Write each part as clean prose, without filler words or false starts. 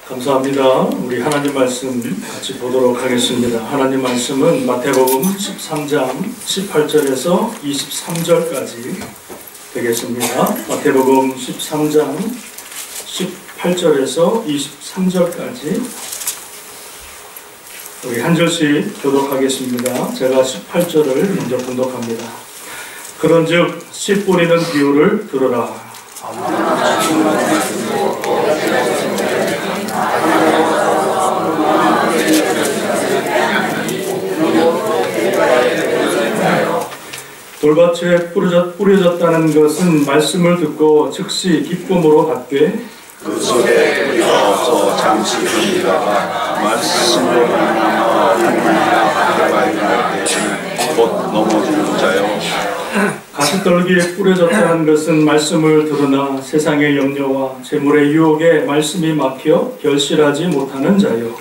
감사합니다. 우리 하나님 말씀 같이 보도록 하겠습니다. 하나님 말씀은 마태복음 13장 18절에서 23절까지 되겠습니다. 마태복음 13장 18절에서 23절까지 우리 한 절씩 교독하겠습니다. 제가 18절을 먼저 분독합니다. 그런즉 씨 뿌리는 비유를 들으라. 돌밭에 뿌려졌다는 것은 말씀을 듣고 즉시 기쁨으로 받되 그 속에 뿌리가 잠시 견디다가 말씀으로 곧 넘어지는 자요. 가시떨기에 뿌려졌다는 것은 말씀을 들으나 세상의 염려와 재물의 유혹에 말씀이 막혀 결실하지 못하는 자요.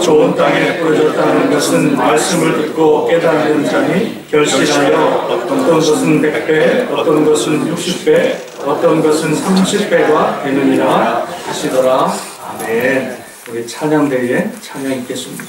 좋은 땅에 뿌려졌다는 것은 말씀을 듣고 깨닫는 자니 결실하여 어떤 것은 100배, 어떤 것은 60배, 어떤 것은 30배가 되느니라 하시더라. 아멘. 우리 찬양대에 찬양 있겠습니다.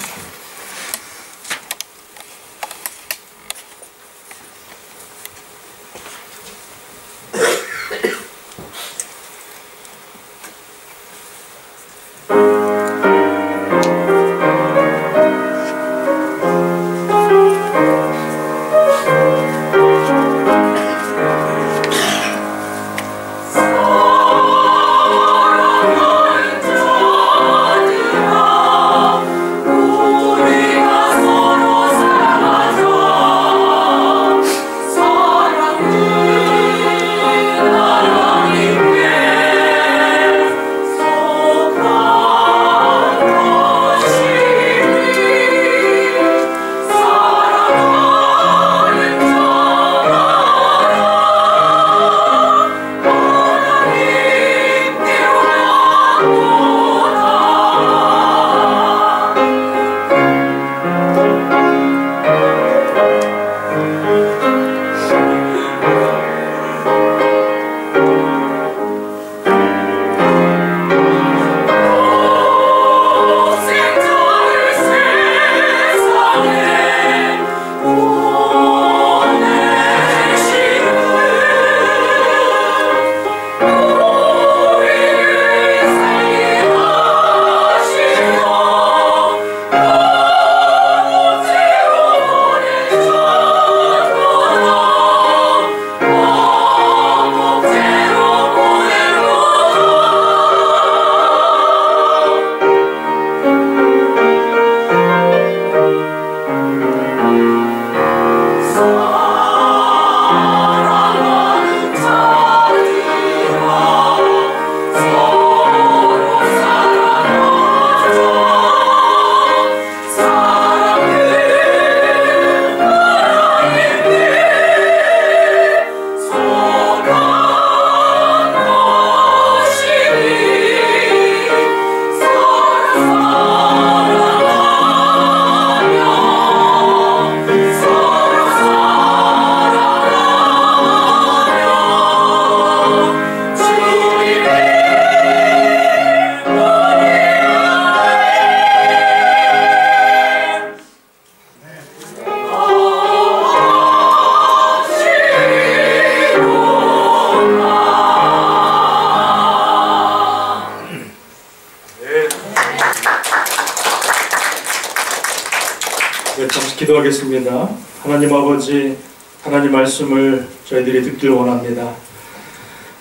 기도하겠습니다. 하나님 아버지, 하나님 말씀을 저희들이 듣길 원합니다.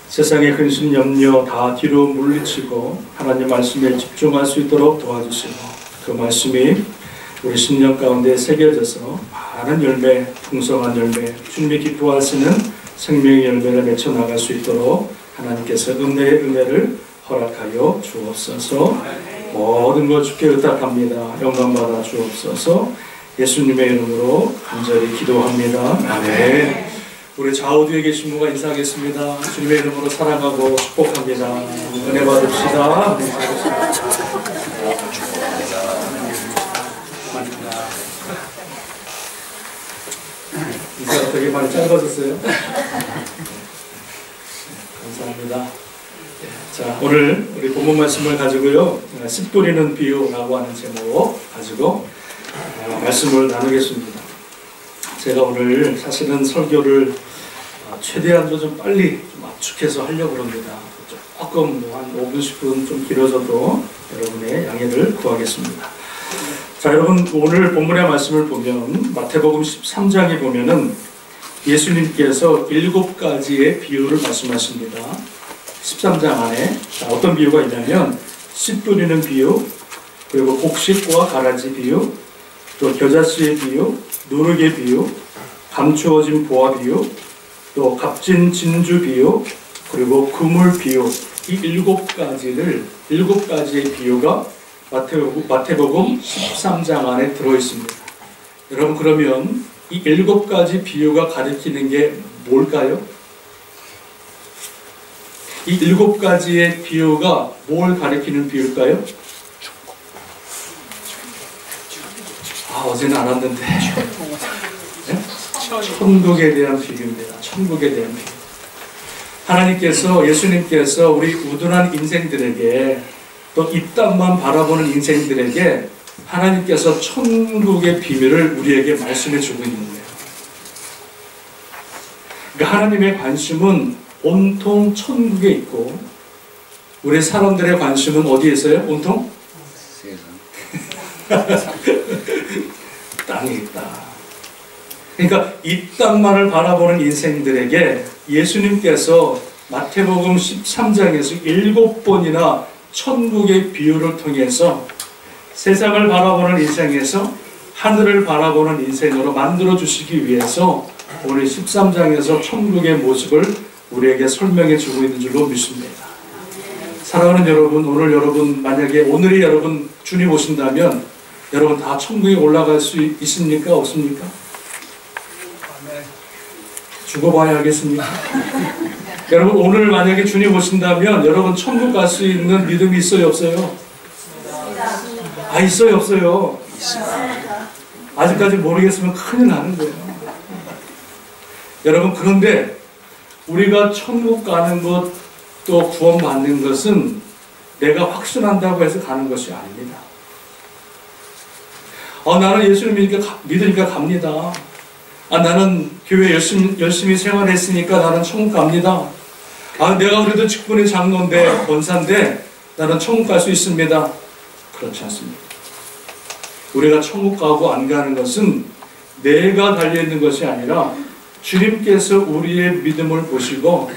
세상의 근심 염려 다 뒤로 물리치고 하나님 말씀에 집중할 수 있도록 도와주시고 그 말씀이 우리 심령 가운데 새겨져서 많은 열매, 풍성한 열매, 주님이 기뻐하시는 생명의 열매를 맺혀나갈 수 있도록 하나님께서 은혜의 은혜를 허락하여 주옵소서. 모든 것 주께 의탁합니다. 영광받아 주옵소서. 예수님의 이름으로 간절히 기도합니다. 아멘. 우리 좌우뒤에 계신 분과 인사하겠습니다. 주님의 이름으로 사랑하고 축복합니다. 은혜 받읍시다. 인사가 되게 많이 짧아졌어요. 감사합니다. 자, 오늘 우리 본문 말씀을 가지고요, 씨 뿌리는 비유라고 하는 제목 가지고 말씀을 나누겠습니다. 제가 오늘 사실은 설교를 최대한도 좀 빨리 좀 압축해서 하려고 합니다. 조금 한 5분, 10분 좀 길어져도 여러분의 양해를 구하겠습니다. 자, 여러분 오늘 본문의 말씀을 보면 마태복음 13장에 보면은 예수님께서 7가지의 비유를 말씀하십니다. 13장 안에 어떤 비유가 있냐면 씨 뿌리는 비유, 그리고 곡식과 가라지 비유, 또 겨자씨의 비유, 누룩의 비유, 감추어진 보화 비유, 또 값진 진주 비유, 그리고 그물 비유, 이 7가지의 비유가 마태복음 13장 안에 들어있습니다. 여러분 그러면 이 7가지 비유가 가리키는 게 뭘까요? 이 7가지의 비유가 뭘 가리키는 비유일까요? 어제는 안 왔는데. 네? 천국에 대한 비유입니다. 천국에 대한 비유. 하나님께서, 예수님께서 우리 우둔한 인생들에게, 또 이 땅만 바라보는 인생들에게 하나님께서 천국의 비밀을 우리에게 말씀해 주고 있는 거예요. 그러니까 하나님의 관심은 온통 천국에 있고, 우리 사람들의 관심은 어디에 있어요? 온통? 땅에 있다. 그러니까 이 땅만을 바라보는 인생들에게 예수님께서 마태복음 13장에서 7번이나 천국의 비유를 통해서 세상을 바라보는 인생에서 하늘을 바라보는 인생으로 만들어 주시기 위해서 오늘 13장에서 천국의 모습을 우리에게 설명해 주고 있는 줄로 믿습니다. 사랑하는 여러분, 오늘 여러분 만약에 오늘이 여러분 주님 오신다면 여러분 다 천국에 올라갈 수 있습니까? 없습니까? 죽어봐야 하겠습니까? 여러분 오늘 만약에 주님 오신다면 여러분 천국 갈 수 있는 믿음이 있어요? 없어요? 있어요? 없어요? 아직까지 모르겠으면 큰일 나는 거예요. 여러분 그런데 우리가 천국 가는 것 또 구원받는 것은 내가 확신한다고 해서 가는 것이 아닙니다. 나는 예수를 믿으니까 갑니다. 나는 교회 열심히 생활했으니까 나는 천국 갑니다. 내가 그래도 직분의 장로인데 권사인데 나는 천국 갈 수 있습니다. 그렇지 않습니다. 우리가 천국 가고 안 가는 것은 내가 달려있는 것이 아니라 주님께서 우리의 믿음을 보시고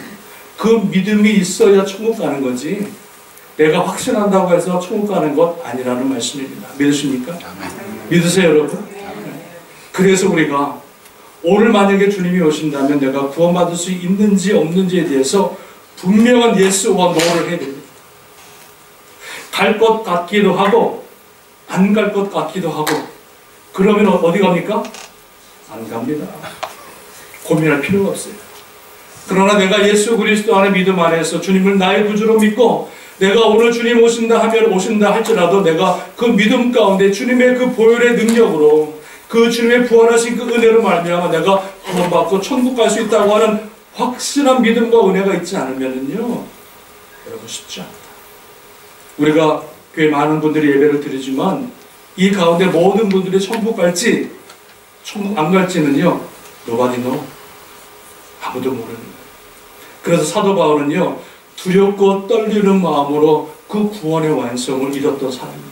그 믿음이 있어야 천국 가는 거지 내가 확신한다고 해서 천국 가는 것 아니라는 말씀입니다. 믿으십니까? 믿으세요 여러분? 그래서 우리가 오늘 만약에 주님이 오신다면 내가 구원받을 수 있는지 없는지에 대해서 분명한 예스와 노를 해야 됩니다. 갈 것 같기도 하고 안 갈 것 같기도 하고 그러면 어디 갑니까? 안 갑니다. 고민할 필요가 없어요. 그러나 내가 예수 그리스도 안에 믿음 안에서 주님을 나의 구주로 믿고 내가 오늘 주님 오신다 할지라도 내가 그 믿음 가운데 주님의 그 보혈의 능력으로 그 주님의 부활하신 그 은혜로 말미암아 내가 구원받고 천국 갈 수 있다고 하는 확실한 믿음과 은혜가 있지 않으면요 여러분 쉽지 않다. 우리가 교회 많은 분들이 예배를 드리지만 이 가운데 모든 분들이 천국 갈지 천국 안 갈지는요 nobody know. 아무도 모르는 거예요. 그래서 사도 바울은요 두렵고 떨리는 마음으로 그 구원의 완성을 이뤘던 사람입니다.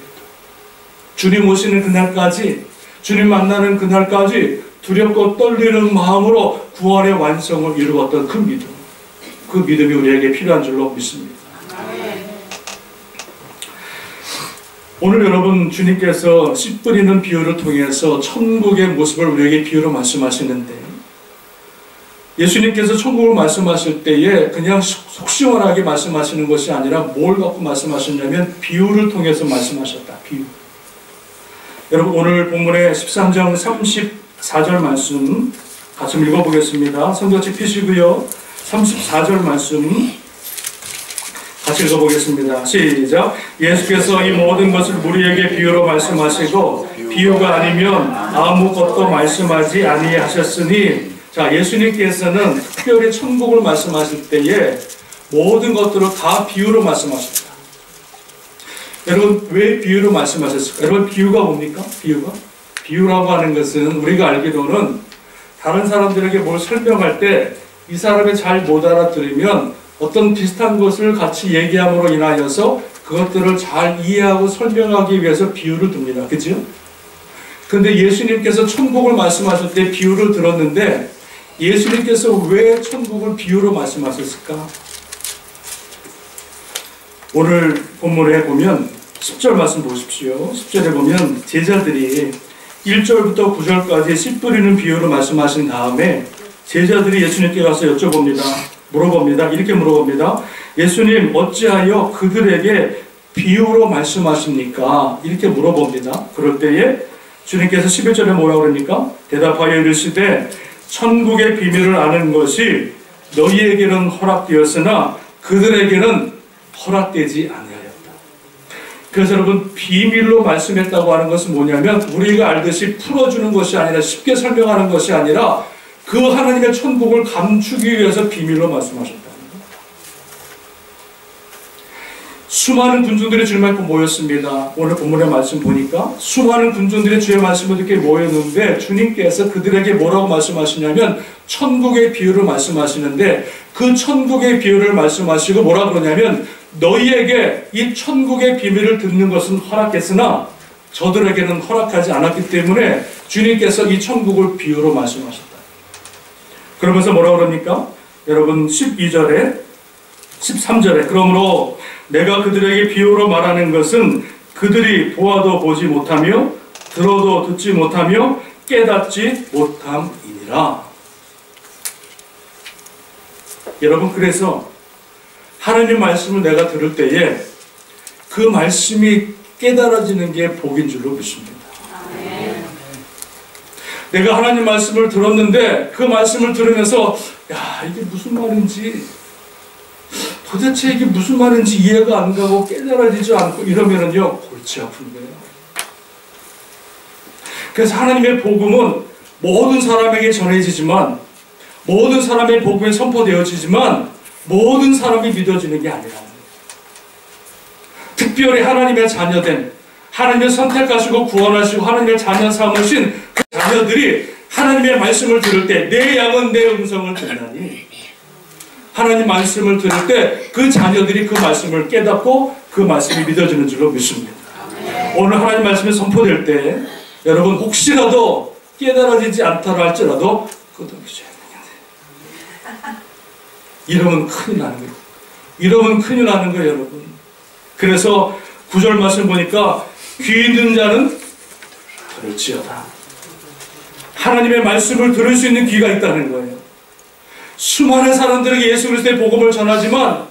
주님 오시는 그날까지 주님 만나는 그날까지 두렵고 떨리는 마음으로 구원의 완성을 이루었던 그 믿음, 그 믿음이 우리에게 필요한 줄로 믿습니다. 오늘 여러분 주님께서 씨 뿌리는 비유를 통해서 천국의 모습을 우리에게 비유로 말씀하시는데 예수님께서 천국을 말씀하실 때에 그냥 속 시원하게 말씀하시는 것이 아니라 뭘 갖고 말씀하셨냐면 비유를 통해서 말씀하셨다. 비유. 여러분 오늘 본문의 13장 34절 말씀 같이 읽어보겠습니다. 성경책 펴시고요. 34절 말씀 같이 읽어보겠습니다. 시작. 예수께서 이 모든 것을 우리에게 비유로 말씀하시고 비유가 아니면 아무것도 말씀하지 아니하셨으니 자, 예수님께서는 특별히 천국을 말씀하실 때에 모든 것들을 다 비유로 말씀하십니다. 여러분, 왜 비유로 말씀하셨을까요? 여러분, 비유가 뭡니까? 비유라고 하는 것은 우리가 알기로는 다른 사람들에게 뭘 설명할 때 이 사람이 잘 못 알아들으면 어떤 비슷한 것을 같이 얘기함으로 인하여서 그것들을 잘 이해하고 설명하기 위해서 비유를 둡니다. 그죠? 근데 예수님께서 천국을 말씀하실 때 비유를 들었는데 예수님께서 왜 천국을 비유로 말씀하셨을까? 오늘 본문에 보면 10절 말씀 보십시오. 10절에 보면 제자들이 1절부터 9절까지 씨 뿌리는 비유로 말씀하신 다음에 제자들이 예수님께 가서 물어봅니다. 이렇게 물어봅니다. 예수님, 어찌하여 그들에게 비유로 말씀하십니까? 이렇게 물어봅니다. 그럴 때에 주님께서 11절에 뭐라고 그러니까? 대답하여 이르시되 천국의 비밀을 아는 것이 너희에게는 허락되었으나 그들에게는 허락되지 아니하였다. 그래서 여러분, 비밀로 말씀했다고 하는 것은 뭐냐면 우리가 알듯이 풀어주는 것이 아니라 쉽게 설명하는 것이 아니라 그 하나님의 천국을 감추기 위해서 비밀로 말씀하셨다는 거예요. 수많은 군중들이 주님 앞에 모였습니다. 오늘 본문의 말씀 보니까 수많은 군중들이 주의 말씀을 듣게 모였는데 주님께서 그들에게 뭐라고 말씀하시냐면 천국의 비유를 말씀하시는데 그 천국의 비유를 말씀하시고 뭐라 그러냐면 너희에게 이 천국의 비밀을 듣는 것은 허락했으나 저들에게는 허락하지 않았기 때문에 주님께서 이 천국을 비유로 말씀하셨다. 그러면서 뭐라고 그럽니까? 여러분 12절에 13절에 그러므로 내가 그들에게 비유로 말하는 것은 그들이 보아도 보지 못하며 들어도 듣지 못하며 깨닫지 못함이니라. 여러분, 그래서 하나님 말씀을 내가 들을 때에 그 말씀이 깨달아지는 게 복인 줄로 믿습니다. 내가 하나님 말씀을 들었는데 그 말씀을 들으면서 야, 이게 무슨 말인지 도대체 이게 무슨 말인지 이해가 안 가고 깨달아지지 않고 이러면은요 골치 아픈 거예요. 그래서 하나님의 복음은 모든 사람에게 전해지지만 모든 사람의 복음에 선포되어지지만 모든 사람이 믿어지는 게 아니라 특별히 하나님의 자녀된 하나님의 선택하시고 구원하시고 하나님의 자녀 삼으신 그 자녀들이 하나님의 말씀을 들을 때 내 양은 내 음성을 듣나니 하나님 말씀을 들을 때 그 자녀들이 그 말씀을 깨닫고 그 말씀이 믿어지는 줄로 믿습니다. 오늘 하나님 말씀이 선포될 때 여러분 혹시라도 깨달아지지 않다라 할지라도 끄덕이셔야 돼요. 이러면 큰일 나는 거예요. 이러면 큰일 나는 거예요, 여러분. 그래서 9절 말씀 보니까 귀 있는 자는 들을지어다. 하나님의 말씀을 들을 수 있는 귀가 있다는 거예요. 수많은 사람들에게 예수 그리스도의 복음을 전하지만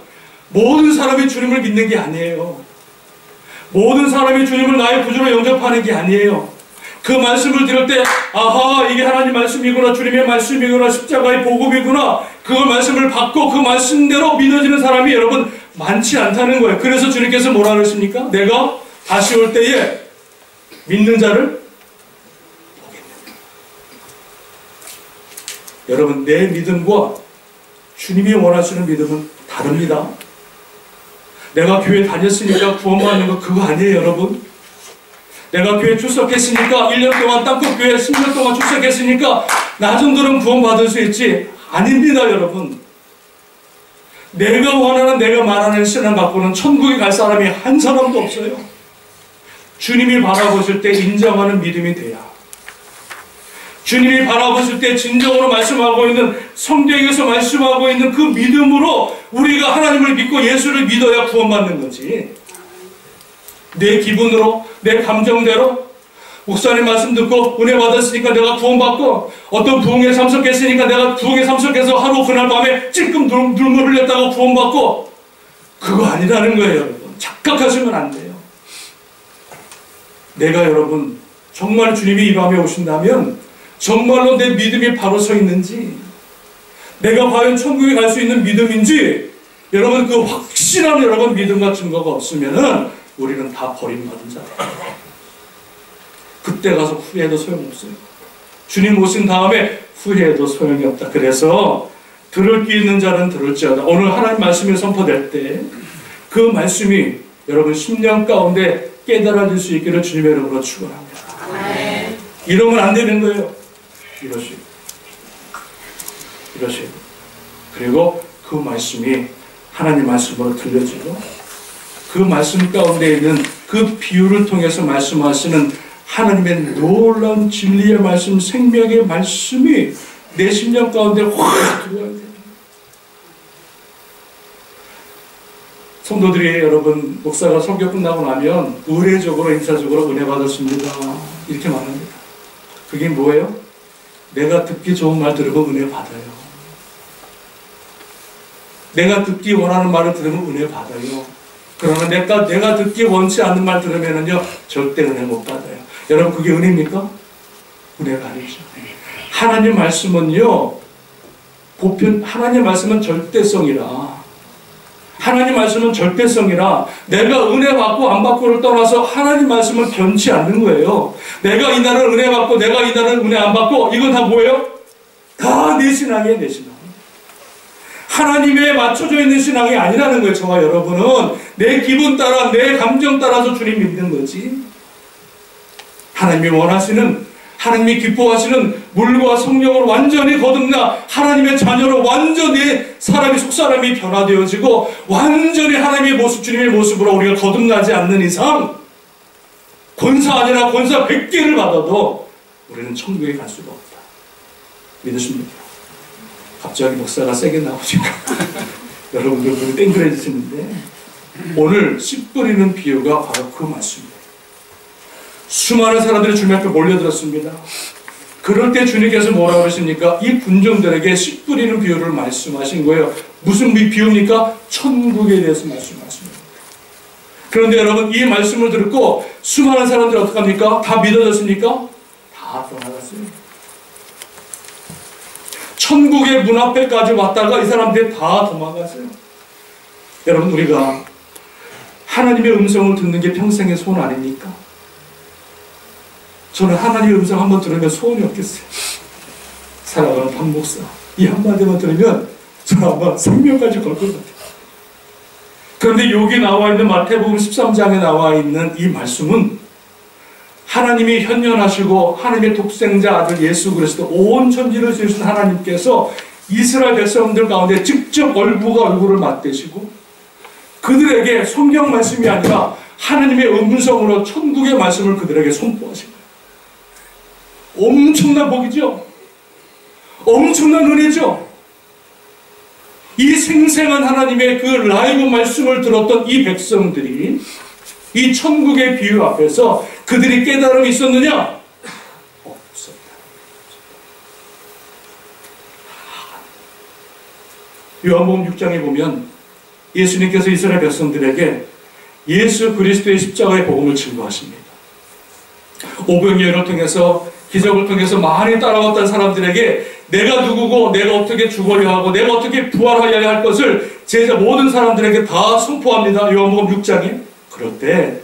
모든 사람이 주님을 믿는 게 아니에요. 모든 사람이 주님을 나의 구주로 영접하는 게 아니에요. 그 말씀을 들을 때 아하, 이게 하나님 말씀이구나, 주님의 말씀이구나, 십자가의 복음이구나, 그걸 말씀을 받고 그 말씀대로 믿어지는 사람이 여러분 많지 않다는 거예요. 그래서 주님께서 뭐라 그러십니까? 내가 다시 올 때에 믿는 자를 보겠다. 여러분, 내 믿음과 주님이 원하시는 믿음은 다릅니다. 내가 교회 다녔으니까 구원받는 거 그거 아니에요, 여러분. 내가 교회 출석했으니까 1년 동안 땅끝교회 10년 동안 출석했으니까 나 정도는 구원받을 수 있지. 아닙니다, 여러분. 내가 원하는 내가 말하는 신앙 갖고는 천국에 갈 사람이 한 사람도 없어요. 주님이 바라보실 때 인정하는 믿음이 돼야, 주님이 바라보실 때 진정으로 말씀하고 있는 성경에서 말씀하고 있는 그 믿음으로 우리가 하나님을 믿고 예수를 믿어야 구원받는 거지. 내 기분으로, 내 감정대로 목사님 말씀 듣고 은혜 받았으니까 내가 구원받고 어떤 부흥에 참석했으니까 내가 부흥에 참석해서 하루 그날 밤에 찔끔 눈물 흘렸다고 구원받고, 그거 아니라는 거예요, 여러분. 착각하시면 안 돼요. 내가 여러분 정말 주님이 이 밤에 오신다면 정말로 내 믿음이 바로 서 있는지, 내가 과연 천국에 갈 수 있는 믿음인지, 여러분 그 확실한 여러분 믿음과 증거가 없으면은 우리는 다 버림받은 자예요. 그때 가서 후회해도 소용없어요. 주님 오신 다음에 후회해도 소용이 없다. 그래서 들을 귀 있는 자는 들을지어다. 오늘 하나님 말씀이 선포될 때 그 말씀이 여러분 심령 가운데 깨달아질 수 있기를 주님의 이름으로 축원합니다. 이러면 안 되는 거예요. 이것이. 그리고 그 말씀이 하나님 말씀으로 들려지고 그 말씀 가운데 있는 그 비유를 통해서 말씀하시는 하나님의 놀라운 진리의 말씀, 생명의 말씀이 내 심령 가운데 확 들어와야 돼요. 성도들이 여러분, 목사가 설교 끝나고 나면 의례적으로 인사적으로 은혜 받았습니다 이렇게 말합니다. 그게 뭐예요? 내가 듣기 좋은 말 들으면 은혜 받아요. 내가 듣기 원하는 말을 들으면 은혜 받아요. 그러나 내가 듣기 원치 않는 말 들으면은요 절대 은혜 못 받아요. 여러분, 그게 은혜입니까? 은혜가 아니죠. 하나님 말씀은요, 하나님 말씀은 절대성이라 내가 은혜 받고 안 받고를 떠나서 하나님 말씀은 변치 않는 거예요. 내가 이날은 은혜 받고 내가 이날은 은혜 안 받고, 이건 다 뭐예요? 다 내 신앙이에요. 내 신앙. 하나님에 맞춰져 있는 신앙이 아니라는 거예요. 저와 여러분은 내 기분 따라, 내 감정 따라서 주님 믿는 거지. 하나님이 원하시는, 하나님이 기뻐하시는 물과 성령으로 완전히 거듭나 하나님의 자녀로 완전히 속사람이 변화되어지고 완전히 하나님의 모습, 주님의 모습으로 우리가 거듭나지 않는 이상 권사 아니라 권사 100개를 받아도 우리는 천국에 갈 수가 없다. 믿으십니까? 갑자기 목사가 세게 나오니까 여러분들 눈이 땡그레지시는데, 오늘 씨 뿌리는 비유가 바로 그 말씀입니다. 수많은 사람들이 주님 앞에 몰려들었습니다. 그럴 때 주님께서 뭐라고 그러십니까? 이 군중들에게 씨 뿌리는 비유를 말씀하신 거예요. 무슨 비유입니까? 천국에 대해서 말씀하십니다. 그런데 여러분, 이 말씀을 듣고 수많은 사람들이 어떡합니까? 다 믿어졌습니까? 다 떠나갔어요. 천국의 문 앞에까지 왔다가 이 사람들이 다 도망갔어요. 여러분, 우리가 하나님의 음성을 듣는 게 평생의 소원 아닙니까? 저는 하나님의 음성 한번 들으면 소원이 없겠어요. 사랑하는 박 목사, 이 한마디만 들으면 저는 아마 생명까지 걸 것 같아요. 그런데 여기 나와 있는 마태복음 13장에 나와 있는 이 말씀은 하나님이 현존하시고 하나님의 독생자 아들 예수 그리스도 온 천지를 지으신 하나님께서 이스라엘 백성들 가운데 직접 얼굴과 얼굴을 맞대시고 그들에게 성경 말씀이 아니라 하나님의 음성으로 천국의 말씀을 그들에게 선포하신 거예요. 엄청난 복이죠. 엄청난 은혜죠. 이 생생한 하나님의 그 라이브 말씀을 들었던 이 백성들이 이 천국의 비유 앞에서 그들이 깨달음이 있었느냐? 없었다. 요한복음 6장에 보면 예수님께서 이스라엘 백성들에게 예수 그리스도의 십자가의 복음을 증거하십니다. 오병이어를 통해서, 기적을 통해서 많이 따라왔던 사람들에게 내가 누구고 내가 어떻게 죽으려 하고 내가 어떻게 부활하여야 할 것을 제자 모든 사람들에게 다 선포합니다. 요한복음 6장에. 그럴 때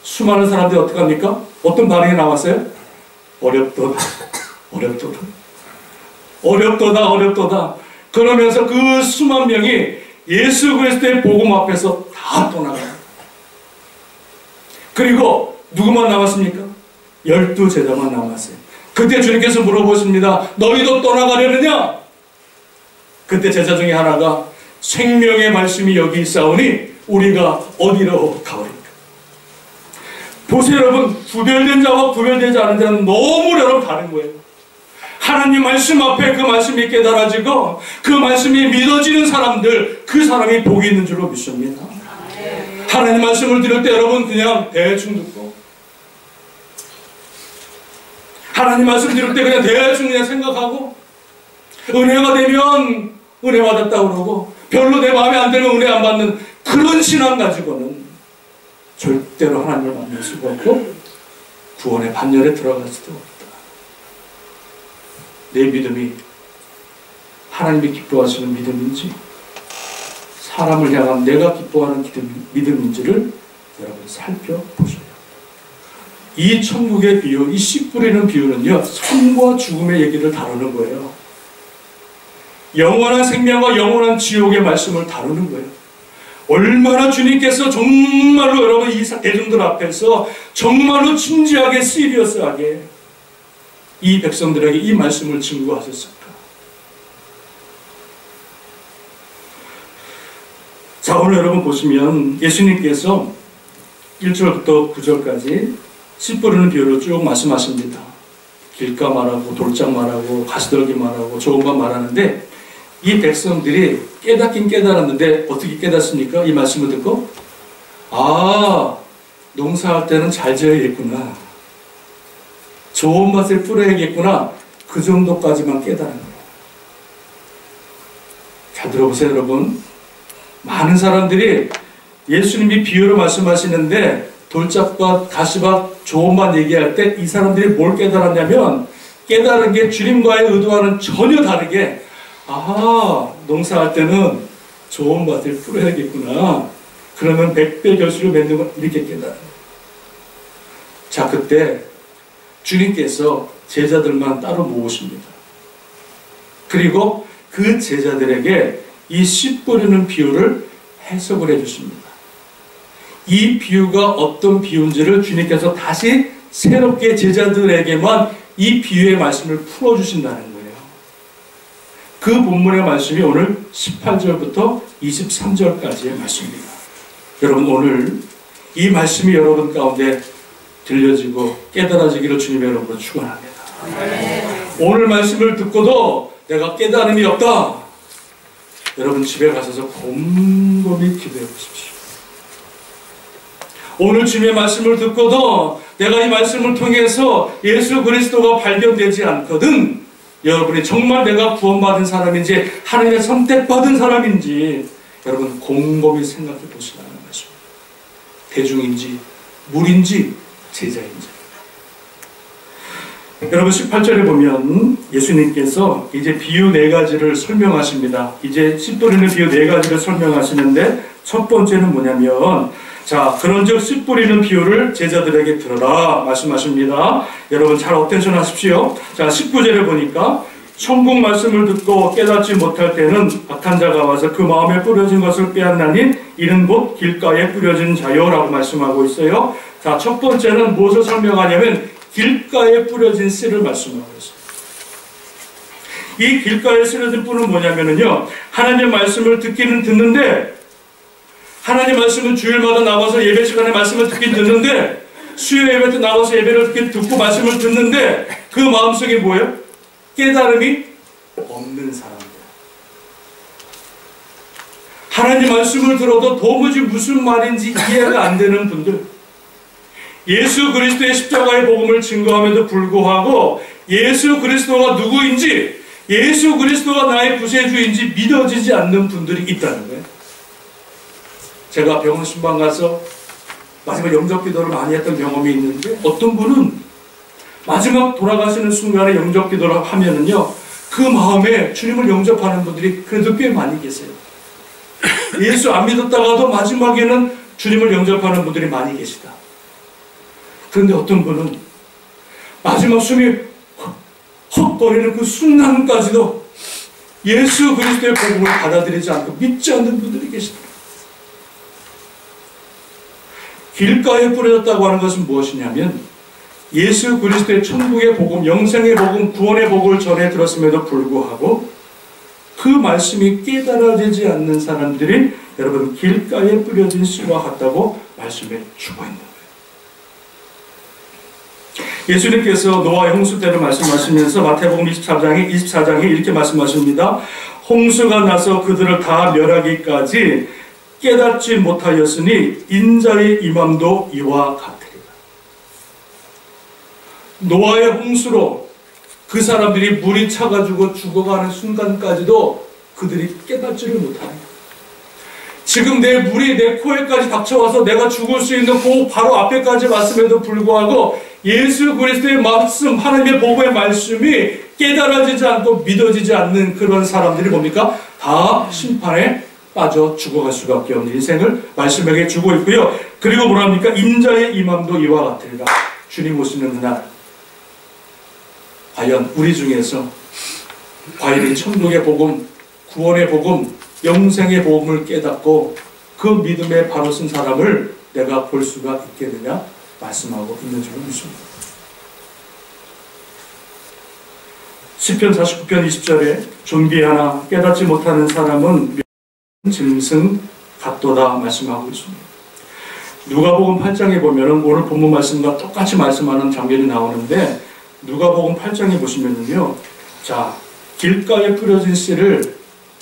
수많은 사람들이 어떻게 합니까? 어떤 반응이 나왔어요? 어렵도다. 어렵도다. 어렵도다. 어렵도다. 그러면서 그 수만 명이 예수 그리스도의 복음 앞에서 다 떠나가요. 그리고 누구만 남았습니까? 12제자만 남았어요. 그때 주님께서 물어보십니다. 너희도 떠나가려느냐? 그때 제자 중에 하나가 생명의 말씀이 여기 있사오니 우리가 어디로 가오리까? 보세요 여러분, 구별된 자와 구별되지 않은 자는 너무 여러분 다른 거예요. 하나님 말씀 앞에 그 말씀이 깨달아지고 그 말씀이 믿어지는 사람들, 그 사람이 복이 있는 줄로 믿습니다. 하나님 말씀을 들을 때 여러분 그냥 대충 듣고, 하나님 말씀 들을 때 그냥 대충 그냥 생각하고, 은혜가 되면 은혜 받았다고 그러고 별로 내 마음에 안 들면 은혜 안 받는 그런 신앙 가지고는 절대로 하나님을 만날 수가 없고 구원의 반열에 들어갈 수도 없다. 내 믿음이 하나님이 기뻐하시는 믿음인지 사람을 향한 내가 기뻐하는 믿음인지를 여러분 살펴보셔요. 이 천국의 비유, 이 씨 뿌리는 비유는요, 삶과 죽음의 얘기를 다루는 거예요. 영원한 생명과 영원한 지옥의 말씀을 다루는 거예요. 얼마나 주님께서 정말로 여러분 이 대중들 앞에서 정말로 진지하게 시리어스하게 이 백성들에게 이 말씀을 증거하셨을까. 자, 오늘 여러분 보시면 예수님께서 1절부터 9절까지 씨 뿌리는 비유를 쭉 말씀하십니다. 길가 말하고 돌짝 말하고 가시떨기 말하고 좋은 것 말하는데 이 백성들이 깨닫긴 깨달았는데 어떻게 깨닫습니까? 이 말씀을 듣고 아, 농사할 때는 잘 지어야겠구나, 좋은 맛을 뿌려야겠구나, 그 정도까지만 깨달은 거예요. 잘 들어보세요 여러분. 많은 사람들이 예수님이 비유로 말씀하시는데 돌짝밭, 가시밭, 좋은 맛 얘기할 때 이 사람들이 뭘 깨달았냐면 깨달은 게 주님과의 의도와는 전혀 다르게 아, 농사할 때는 좋은 밭을 뿌려야겠구나, 그러면 백배 결실을 맺는 건 이렇게 깨달아요. 자, 그때 주님께서 제자들만 따로 모으십니다. 그리고 그 제자들에게 이 씨 뿌리는 비유를 해석을 해주십니다. 이 비유가 어떤 비유인지를 주님께서 다시 새롭게 제자들에게만 이 비유의 말씀을 풀어주신다는 거예요. 그 본문의 말씀이 오늘 18절부터 23절까지의 말씀입니다. 여러분, 오늘 이 말씀이 여러분 가운데 들려지고 깨달아지기를 주님의 이름으로 축원합니다. 오늘 말씀을 듣고도 내가 깨달음이 없다, 여러분 집에 가셔서 곰곰이 기도해 보십시오. 오늘 주님의 말씀을 듣고도 내가 이 말씀을 통해서 예수 그리스도가 발견되지 않거든 여러분이 정말 내가 구원받은 사람인지 하나님의 선택받은 사람인지 여러분 곰곰이 생각해 보시라는 것입니다. 대중인지 물인지 제자인지. 여러분 18절에 보면 예수님께서 이제 비유 4가지를 설명하십니다. 이제 씨 뿌리는 비유 4가지를 설명하시는데 첫 번째는 뭐냐면 자, 그런즉 씨 뿌리는 비유를 제자들에게 들어라 말씀하십니다. 여러분 잘 어텐션 하십시오. 자, 19절에 보니까 천국 말씀을 듣고 깨닫지 못할 때는 악한 자가 와서 그 마음에 뿌려진 것을 빼앗나니 이는 곧 길가에 뿌려진 자요라고 말씀하고 있어요. 자, 첫 번째는 무엇을 설명하냐면 길가에 뿌려진 씨를 말씀하고 있어요. 이 길가에 뿌려진 뿌는 뭐냐면요, 하나님의 말씀을 듣기는 듣는데, 하나님 말씀은 주일마다 나와서 예배 시간에 말씀을 듣긴 듣는데, 수요 예배 때 나와서 예배를 듣고 말씀을 듣는데 그 마음속에 뭐예요? 깨달음이 없는 사람들. 하나님 말씀을 들어도 도무지 무슨 말인지 이해가 안 되는 분들, 예수 그리스도의 십자가의 복음을 증거함에도 불구하고 예수 그리스도가 누구인지, 예수 그리스도가 나의 구세주인지 믿어지지 않는 분들이 있다는 거예요. 제가 병원 신방 가서 마지막 영접 기도를 많이 했던 경험이 있는데 어떤 분은 마지막 돌아가시는 순간에 영접 기도를 하면은요, 그 마음에 주님을 영접하는 분들이 그래도 꽤 많이 계세요. 예수 안 믿었다가도 마지막에는 주님을 영접하는 분들이 많이 계시다. 그런데 어떤 분은 마지막 숨이 헉거리는 그 순간까지도 예수 그리스도의 복음을 받아들이지 않고 믿지 않는 분들이 계시다. 길가에 뿌려졌다고 하는 것은 무엇이냐면 예수 그리스도의 천국의 복음, 영생의 복음, 구원의 복음을 전해 들었음에도 불구하고 그 말씀이 깨달아지지 않는 사람들이 여러분 길가에 뿌려진 씨와 같다고 말씀해 주고 있는 거예요. 예수님께서 노아의 홍수 때를 말씀하시면서 마태복음 24장에 이렇게 말씀하십니다. 홍수가 나서 그들을 다 멸하기까지 깨닫지 못하였으니 인자의 임함도 이와 같으리라. 노아의 홍수로 그 사람들이 물이 차가지고 죽어가는 순간까지도 그들이 깨닫지를 못하는, 지금 내 물이 내 코에까지 닥쳐와서 내가 죽을 수 있는 그 바로 앞에까지 왔음에도 불구하고 예수 그리스도의 말씀, 하나님의 복음의 말씀이 깨달아지지 않고 믿어지지 않는 그런 사람들이 뭡니까? 다 심판에 빠져 죽어갈 수밖에 없는 인생을 말씀에게 주고 있고요. 그리고 뭐랍니까? 인자의 임함도 이와 같으리라. 주님 오시는 그날 과연 우리 중에서 과연 이 천국의 복음, 구원의 복음, 영생의 복음을 깨닫고 그 믿음에 바로 쓴 사람을 내가 볼 수가 있게 되냐 말씀하고 있는 줄로 믿습니다. 시편 49편 20절에 존귀하나 깨닫지 못하는 사람은 짐승 같도다 말씀하고 있습니다. 누가복음 8장에 보면은 오늘 본문 말씀과 똑같이 말씀하는 장면이 나오는데, 누가복음 8장에 보시면은요, 자, 길가에 뿌려진 씨를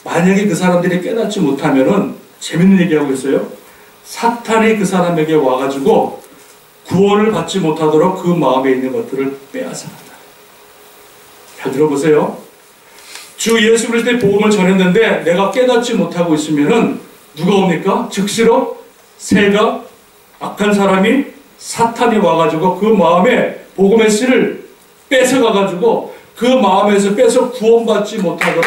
만약에 그 사람들이 깨닫지 못하면은 재밌는 얘기하고 있어요. 사탄이 그 사람에게 와가지고 구원을 받지 못하도록 그 마음에 있는 것들을 빼앗아간다. 잘 들어보세요. 주 예수 그리스도의 복음을 전했는데 내가 깨닫지 못하고 있으면은 누가 옵니까? 즉시로 새가, 악한 사람이, 사탄이 와가지고 그 마음에 복음의 씨를 뺏어가가지고 그 마음에서 뺏어 구원받지 못하도록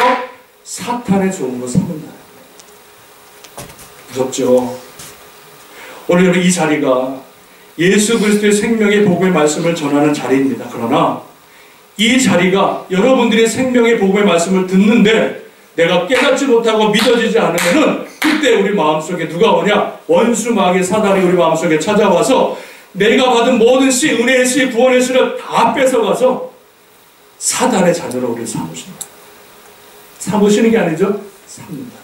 사탄의 종으로 삼는다. 무섭죠? 오늘 여러분 이 자리가 예수 그리스도의 생명의 복음의 말씀을 전하는 자리입니다. 그러나 이 자리가 여러분들의 생명의 복음의 말씀을 듣는데 내가 깨닫지 못하고 믿어지지 않으면은 그때 우리 마음속에 누가 오냐? 원수 마귀 사단이 우리 마음속에 찾아와서 내가 받은 모든 씨, 은혜의 씨, 구원의 씨를 다 뺏어가서 사단의 자녀로 우리를 삼으신다. 삼으시는 게 아니죠? 삼는다.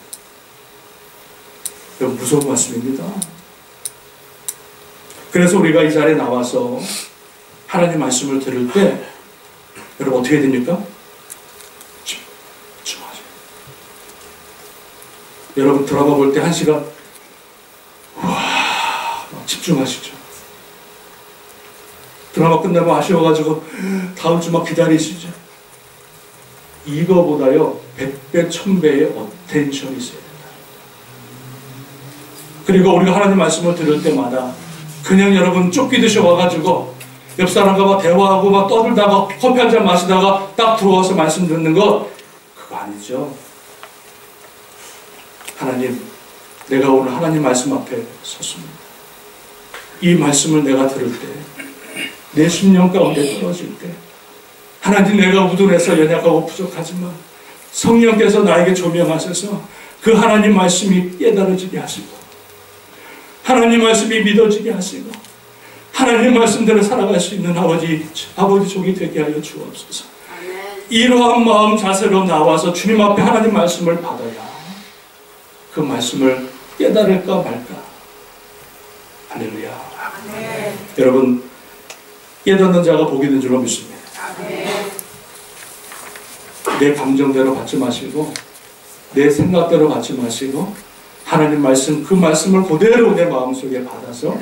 여러분 무서운 말씀입니다. 그래서 우리가 이 자리에 나와서 하나님 말씀을 들을 때 여러분 어떻게 됩니까? 집중하세요. 여러분 드라마 볼 때 1시간 막 집중하시죠. 드라마 끝나고 아쉬워가지고 다음 주 막 기다리시죠. 이거보다요 100배 1000배의 어텐션이 있어야 된다. 그리고 우리가 하나님 말씀을 들을 때마다 그냥 여러분 쫓기듯이 와가지고 옆 사람과 막 대화하고 막 떠들다가 커피 한잔 마시다가 딱 들어와서 말씀 듣는 거 그거 아니죠. 하나님, 내가 오늘 하나님 말씀 앞에 섰습니다. 이 말씀을 내가 들을 때 내 심령 가운데 떨어질 때 하나님, 내가 우둔해서 연약하고 부족하지만 성령께서 나에게 조명하셔서 그 하나님 말씀이 깨달아지게 하시고 하나님 말씀이 믿어지게 하시고 하나님 말씀대로 살아갈 수 있는 아버지 종이 되게 하여 주옵소서. 이러한 마음 자세로 나와서 주님 앞에 하나님 말씀을 받아야 그 말씀을 깨달을까 말까. 할렐루야. 여러분 깨닫는 자가 복이 있는 줄로 믿습니다. 내 감정대로 받지 마시고 내 생각대로 받지 마시고 하나님 말씀, 그 말씀을 그대로 내 마음속에 받아서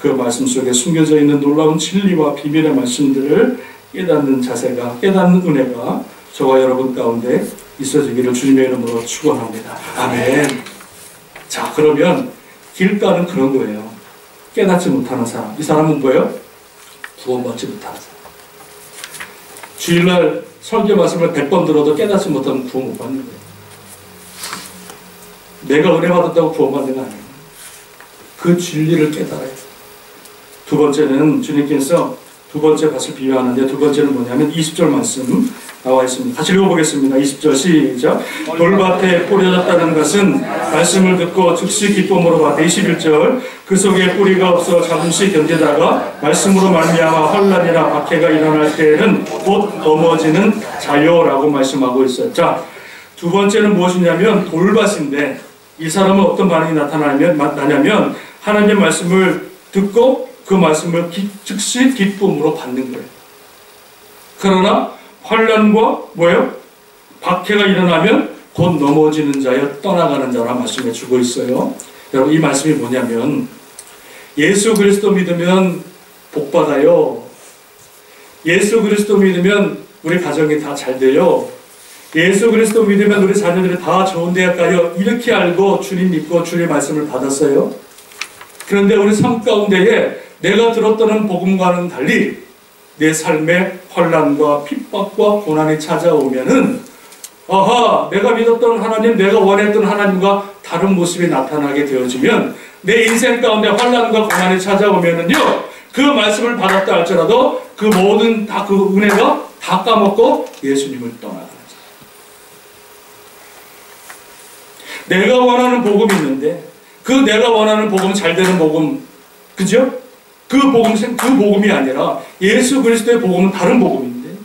그 말씀 속에 숨겨져 있는 놀라운 진리와 비밀의 말씀들을 깨닫는 자세가, 깨닫는 은혜가 저와 여러분 가운데 있어지기를 주님의 이름으로 축원합니다. 아멘. 자, 그러면 길가는 그런 거예요. 깨닫지 못하는 사람. 이 사람은 뭐예요? 구원받지 못하는 사람. 주일날 설교 말씀을 100번 들어도 깨닫지 못하면 구원 못 받는 거예요. 내가 은혜 받았다고 구원받는 거 아니에요. 그 진리를 깨달아야 돼요. 두 번째는 주님께서 두 번째 밭을 비유하는데, 두 번째는 뭐냐면 20절 말씀 나와 있습니다. 같이 읽어보겠습니다. 20절 시작. 돌밭에 뿌려졌다는 것은 말씀을 듣고 즉시 기쁨으로 받되, 21절 그 속에 뿌리가 없어 잠시 견디다가 말씀으로 말미암아 환난이나 박해가 일어날 때에는 곧 넘어지는 자요라고 말씀하고 있어요. 자, 두 번째는 무엇이냐면 돌밭인데, 이 사람은 어떤 반응이 나냐면 하나님의 말씀을 듣고 그 말씀을 즉시 기쁨으로 받는 거예요. 그러나 환난과 뭐예요? 박해가 일어나면 곧 넘어지는 자여 떠나가는 자라 말씀해 주고 있어요. 여러분 이 말씀이 뭐냐면 예수 그리스도 믿으면 복 받아요. 예수 그리스도 믿으면 우리 가정이 다 잘 돼요. 예수 그리스도 믿으면 우리 자녀들이 다 좋은 대학 가요. 이렇게 알고 주님 믿고 주님의 말씀을 받았어요. 그런데 우리 삶 가운데에 내가 들었던 복음과는 달리 내 삶에 환난과 핍박과 고난이 찾아오면은 아하, 내가 믿었던 하나님, 내가 원했던 하나님과 다른 모습이 나타나게 되어지면 내 인생 가운데 환난과 고난이 찾아오면은요, 그 말씀을 받았다 할지라도 그 모든 다 그 은혜가 다 까먹고 예수님을 떠나가는 거예요. 내가 원하는 복음이 있는데 그 내가 원하는 복음, 잘 되는 복음, 그죠? 그 복음이 아니라 예수 그리스도의 복음은 다른 복음인데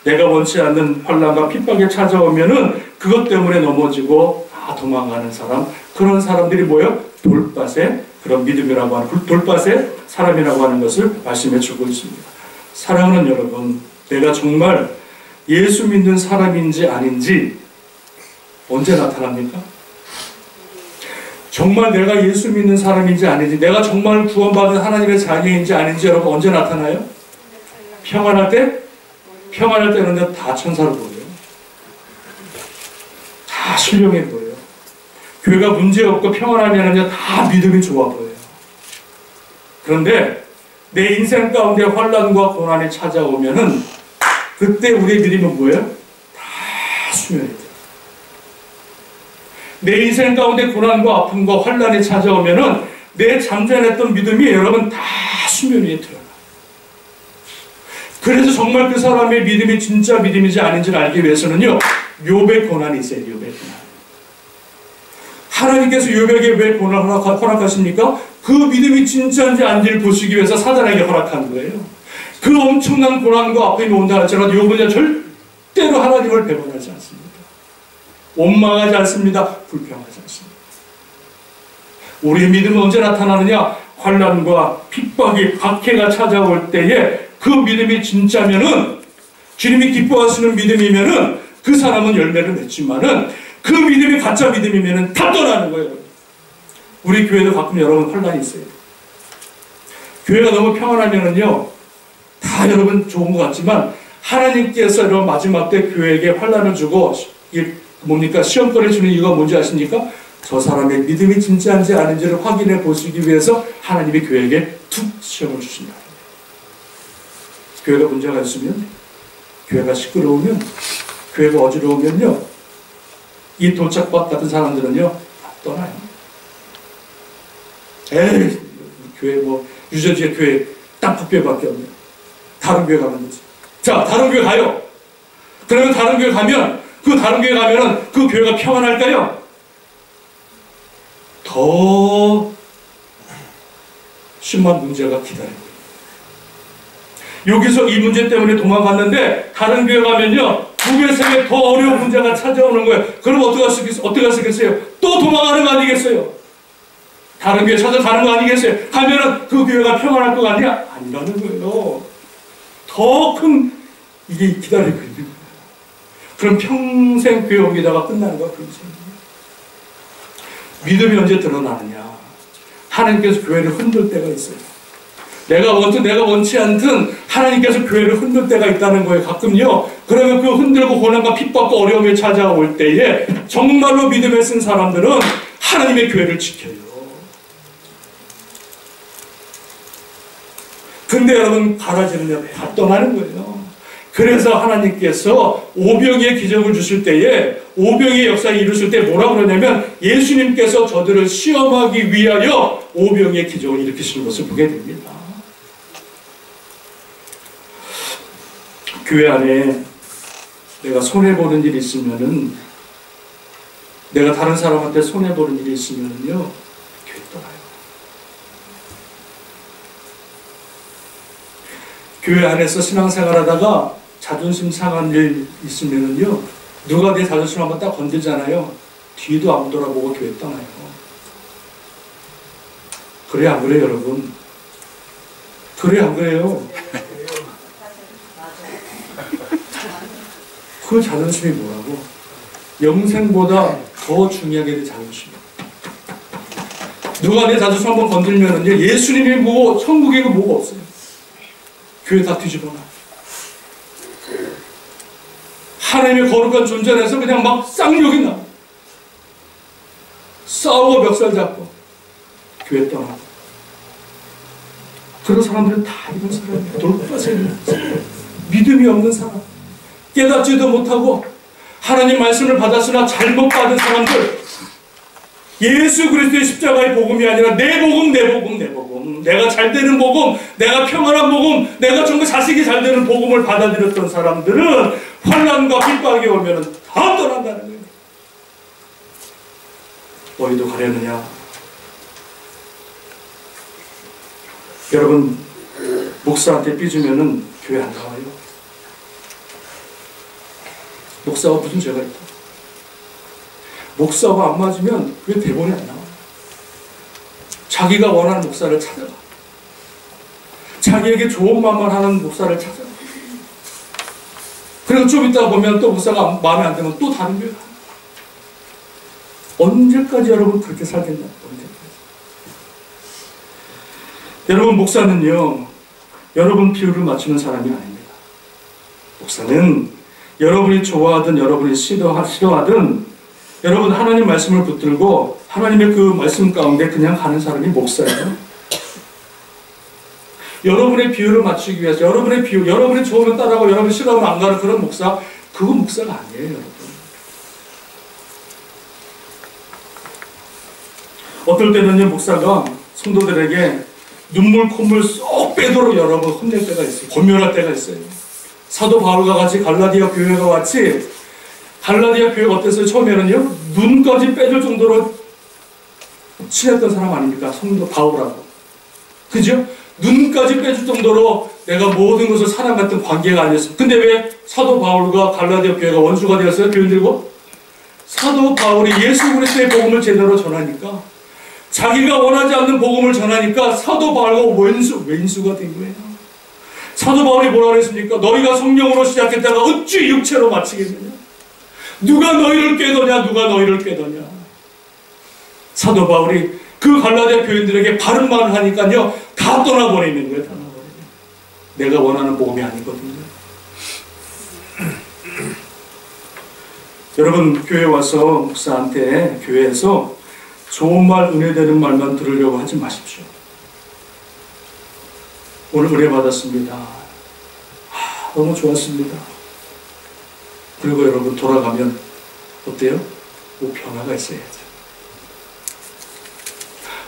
내가 원치 않는 환난과 핍박에 찾아오면은 그것 때문에 넘어지고 다 도망가는 사람, 그런 사람들이 뭐예요? 돌밭의 그런 믿음이라고 하는, 돌밭의 사람이라고 하는 것을 말씀해 주고 있습니다. 사랑하는 여러분, 내가 정말 예수 믿는 사람인지 아닌지 언제 나타납니까? 정말 내가 예수 믿는 사람인지 아닌지, 내가 정말 구원받은 하나님의 자녀인지 아닌지 여러분 언제 나타나요? 평안할 때? 평안할 때는 다 천사로 보여요. 다 신령해 보여요. 교회가 문제없고 평안하면 다 믿음이 좋아 보여요. 그런데 내 인생 가운데 환난과 고난이 찾아오면은 그때 우리의 믿음은 뭐예요? 다 수면이 돼요. 내 인생 가운데 고난과 아픔과 환난이 찾아오면은 내 잠잠했던 믿음이 여러분 다 수면 위에 드러나요. 그래서 정말 그 사람의 믿음이 진짜 믿음인지 아닌지를 알기 위해서는요, 욥의 고난이 있어요. 욥의 고난. 하나님께서 욥에게 왜 고난을 허락하십니까? 그 믿음이 진짜인지 아닌지를 보시기 위해서 사단에게 허락한 거예요. 그 엄청난 고난과 아픔이 온다 할지라도 욥은 절대로 하나님을 배반하지 않습니다. 원망하지 않습니다. 불평하지 않습니다. 우리의 믿음은 언제 나타나느냐? 환난과 핍박이, 박해가 찾아올 때에 그 믿음이 진짜면은, 주님이 기뻐하시는 믿음이면은 그 사람은 열매를 맺지만은 그 믿음이 가짜 믿음이면은 다 떠나는 거예요. 우리 교회도 가끔 여러분 환난이 있어요. 교회가 너무 평안하면은요, 다 여러분 좋은 것 같지만 하나님께서 이런 마지막 때 교회에게 환난을 주고 뭡니까? 시험거리 주는 이유가 뭔지 아십니까? 저 사람의 믿음이 진짜인지 아닌지를 확인해 보시기 위해서 하나님이 교회에게 툭 시험을 주신다. 교회가 문제가 있으면, 교회가 시끄러우면, 교회가 어지러우면요, 이 도착밭 같은 사람들은요 다 떠나요. 에이, 교회 뭐 유저지의 교회 딱 북교회밖에 없네. 다른 교회 가면 되지. 자, 다른 교회 가요. 그러면 다른 교회 가면, 그 다른 교회 가면은 그 교회가 평안할까요? 더 심한 문제가 기다리고, 여기서 이 문제 때문에 도망갔는데 다른 교회 가면요, 두 배, 세 배 더 어려운 문제가 찾아오는 거예요. 그럼 어떻게 하시겠어요? 또 도망가는 거 아니겠어요? 다른 교회 찾아가는 거 아니겠어요? 가면은 그 교회가 평안할 거 아니야? 아니라는 거예요. 더 큰 이게 기다리고 있는 거예요. 그럼 평생 교회 오기다가 끝나는 거야. 믿음이 언제 드러나느냐? 하나님께서 교회를 흔들 때가 있어요. 내가 원치 않든 하나님께서 교회를 흔들 때가 있다는 거예요. 가끔요. 그러면 그 흔들고 고난과 핍박과 어려움이 찾아올 때에 정말로 믿음에 쓴 사람들은 하나님의 교회를 지켜요. 근데 여러분 가라지는요, 다 떠나는 거예요. 그래서 하나님께서 오병이의 기적을 주실 때에, 오병이의 역사를 이루실 때 뭐라고 그러냐면, 예수님께서 저들을 시험하기 위하여 오병이의 기적을 일으키시는 것을 보게 됩니다. 교회 안에 내가 손해보는 일이 있으면은, 내가 다른 사람한테 손해보는 일이 있으면요, 교회 떠나요. 교회 안에서 신앙생활 하다가 자존심 상한 일 있으면은요, 누가 내 자존심 한번 딱 건들잖아요. 뒤도 안 돌아보고 교회 떠나요. 그래, 안 그래요, 여러분? 그래, 안 그래요? 그 자존심이 뭐라고? 영생보다 더 중요하게 내 자존심. 누가 내 자존심 한번 건들면은요, 예수님이 뭐고 천국에 그 뭐가 없어요. 교회 다 뒤집어놔. 하나님의 거룩한 존재 안에서 그냥 막 쌍욕이 나. 싸우고 멱살 잡고 교회 떠나고. 그런 사람들은 다 이런 사람이에요. 돌밭에 있는 사람. 믿음이 없는 사람. 깨닫지도 못하고 하나님 말씀을 받았으나 잘못 받은 사람들. 예수 그리스도의 십자가의 복음이 아니라 내 복음, 내 복음, 내 복음, 내가 잘 되는 복음, 내가 평안한 복음, 내가 정말 자식이 잘 되는 복음을 받아들였던 사람들은 환난과 핍박이 오면 다 떠난다는 거예요. 너희도 가려느냐? 여러분, 목사한테 삐지면은 교회 안 나와요. 목사가 무슨 죄가 있다? 목사가 안 맞으면 왜 대본에 안 나와요? 자기가 원하는 목사를 찾아가. 자기에게 좋은 말만 하는 목사를 찾아가. 그리고 좀 있다 보면 또 목사가 마음에 안 들면 또 다른 교회 가. 언제까지 여러분 그렇게 살겠나? 언제까지? 여러분, 목사는요, 여러분 비율을 맞추는 사람이 아닙니다. 목사는 여러분이 좋아하든 여러분이 싫어하든 여러분 하나님 말씀을 붙들고 하나님의 그 말씀 가운데 그냥 가는 사람이 목사예요. 여러분의 비율을 맞추기 위해서 여러분의 비율, 여러분이 좋으면 따라가고 여러분이 싫어하면 안 가는 그런 목사, 그거 목사가 아니에요, 여러분. 어떨 때는요, 목사가 성도들에게 눈물 콧물 쏙 빼도록 여러분 혼낼 때가 있어요. 권면할 때가 있어요. 사도 바울과 같이 갈라디아 교회가 같이, 갈라디아 교회가 어땠어요? 처음에는요, 눈까지 빼줄 정도로 친했던 사람 아닙니까? 성도 바울하고. 그죠? 눈까지 빼줄 정도로 내가 모든 것을 사랑했던 관계가 아니었어요. 근데 왜 사도 바울과 갈라디아 교회가 원수가 되었어요? 교인들과? 사도 바울이 예수 그리스도의 복음을 제대로 전하니까, 자기가 원하지 않는 복음을 전하니까 사도 바울과 왼수가 된 거예요. 사도 바울이 뭐라 그랬습니까? 너희가 성령으로 시작했다가 어찌 육체로 마치겠느냐? 누가 너희를 깨더냐? 누가 너희를 깨더냐? 사도 바울이 그 갈라디아 교인들에게 바른 말을 하니까요, 다 떠나버리는 거예요. 다 떠나버리는 거예요. 내가 원하는 복음이 아니거든요. 여러분, 교회 와서 목사한테 교회에서 좋은 말, 은혜되는 말만 들으려고 하지 마십시오. 오늘 은혜 받았습니다. 너무 좋았습니다. 그리고 여러분 돌아가면 어때요? 뭐 변화가 있어야죠.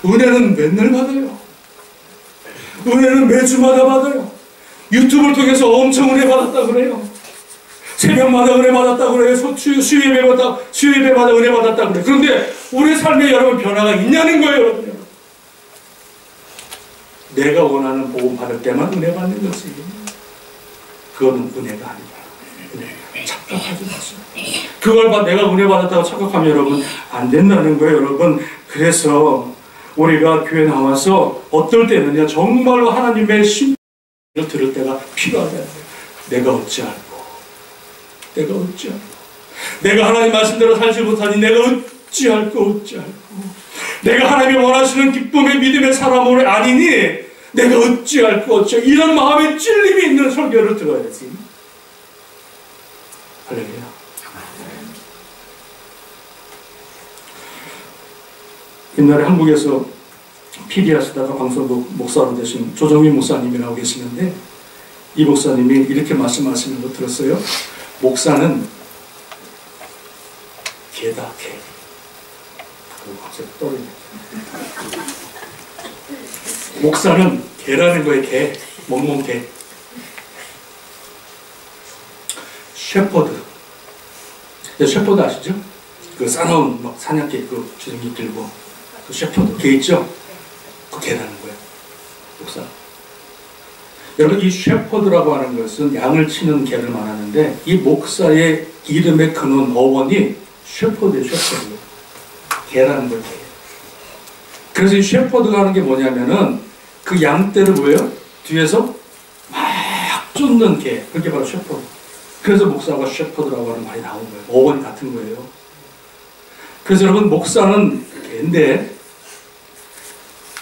은혜는 맨날 받아요. 은혜는 매주마다 받아요. 유튜브를 통해서 엄청 은혜 받았다 그래요. 새벽마다 은혜 받았다 그래요. 수요예배마다 은혜 받았다 그래요. 그런데 우리 삶에 여러분 변화가 있냐는 거예요, 여러분. 내가 원하는 복음 받을 때만 은혜 받는 거지. 그거는 은혜가 아니야. 착각하지 마세요. 그걸 내가 은혜 받았다고 착각하면 여러분 안 된다는 거예요, 여러분. 그래서 우리가 교회 나와서 어떨 때는요, 정말로 하나님의 신을 들을 때가 필요하다. 내가 어찌할꼬? 내가 어찌할꼬? 내가 하나님 말씀대로 살지 못하니 내가 어찌할꼬? 내가 하나님이 원하시는 기쁨의 믿음의 사람은 아니니 내가 어찌할꼬? 이런 마음의 찔림이 있는 설교를 들어야지. 할렐루야. 옛날에 한국에서 PD 하시다가 방송국 목사로 되신 조정민 목사님이라고 계시는데, 이 목사님이 이렇게 말씀하시는 거 들었어요. 목사는 개다, 개. 갑자기 떠오르네. 목사는 개라는 거예요, 개. 멍멍 개. 셰퍼드. 셰퍼드 아시죠? 그 싸나운 막 사냥개, 그 주둥이 들고. 그 셰퍼드, 개 있죠? 그 개라는 거예요, 목사. 여러분, 이 셰퍼드라고 하는 것은 양을 치는 개를 말하는데, 이 목사의 이름의 근원, 어원이 셰퍼드예요, 셰퍼드. 개라는 거예요, 개. 그래서 이 셰퍼드가 하는 게 뭐냐면은, 그 양떼를 뭐예요? 뒤에서 막 쫓는 개. 그게 바로 셰퍼드. 그래서 목사가 셰퍼드라고 하는 말이 나온 거예요. 어원이 같은 거예요. 그래서 여러분, 목사는 개인데,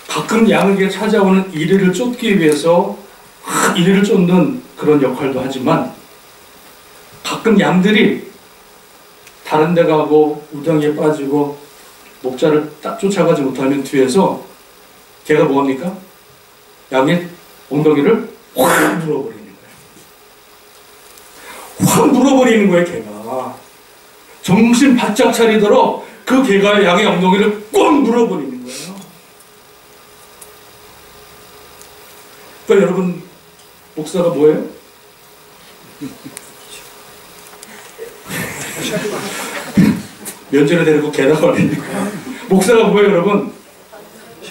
가끔 양에게 찾아오는 이리를 쫓기 위해서 이리를 쫓는 그런 역할도 하지만, 가끔 양들이 다른 데 가고 우정에 빠지고 목자를 딱 쫓아가지 못하면 뒤에서 걔가 뭐합니까? 양의 엉덩이를 확 물어버리는 거예요. 확 물어버리는 거예요, 걔가. 정신 바짝 차리도록 그 걔가 양의 엉덩이를 꽉 물어버리는 거예요. 그러니까 여러분, 목사가 뭐예요? 면전에 대고 개다 버리니까 목사가 뭐예요, 여러분?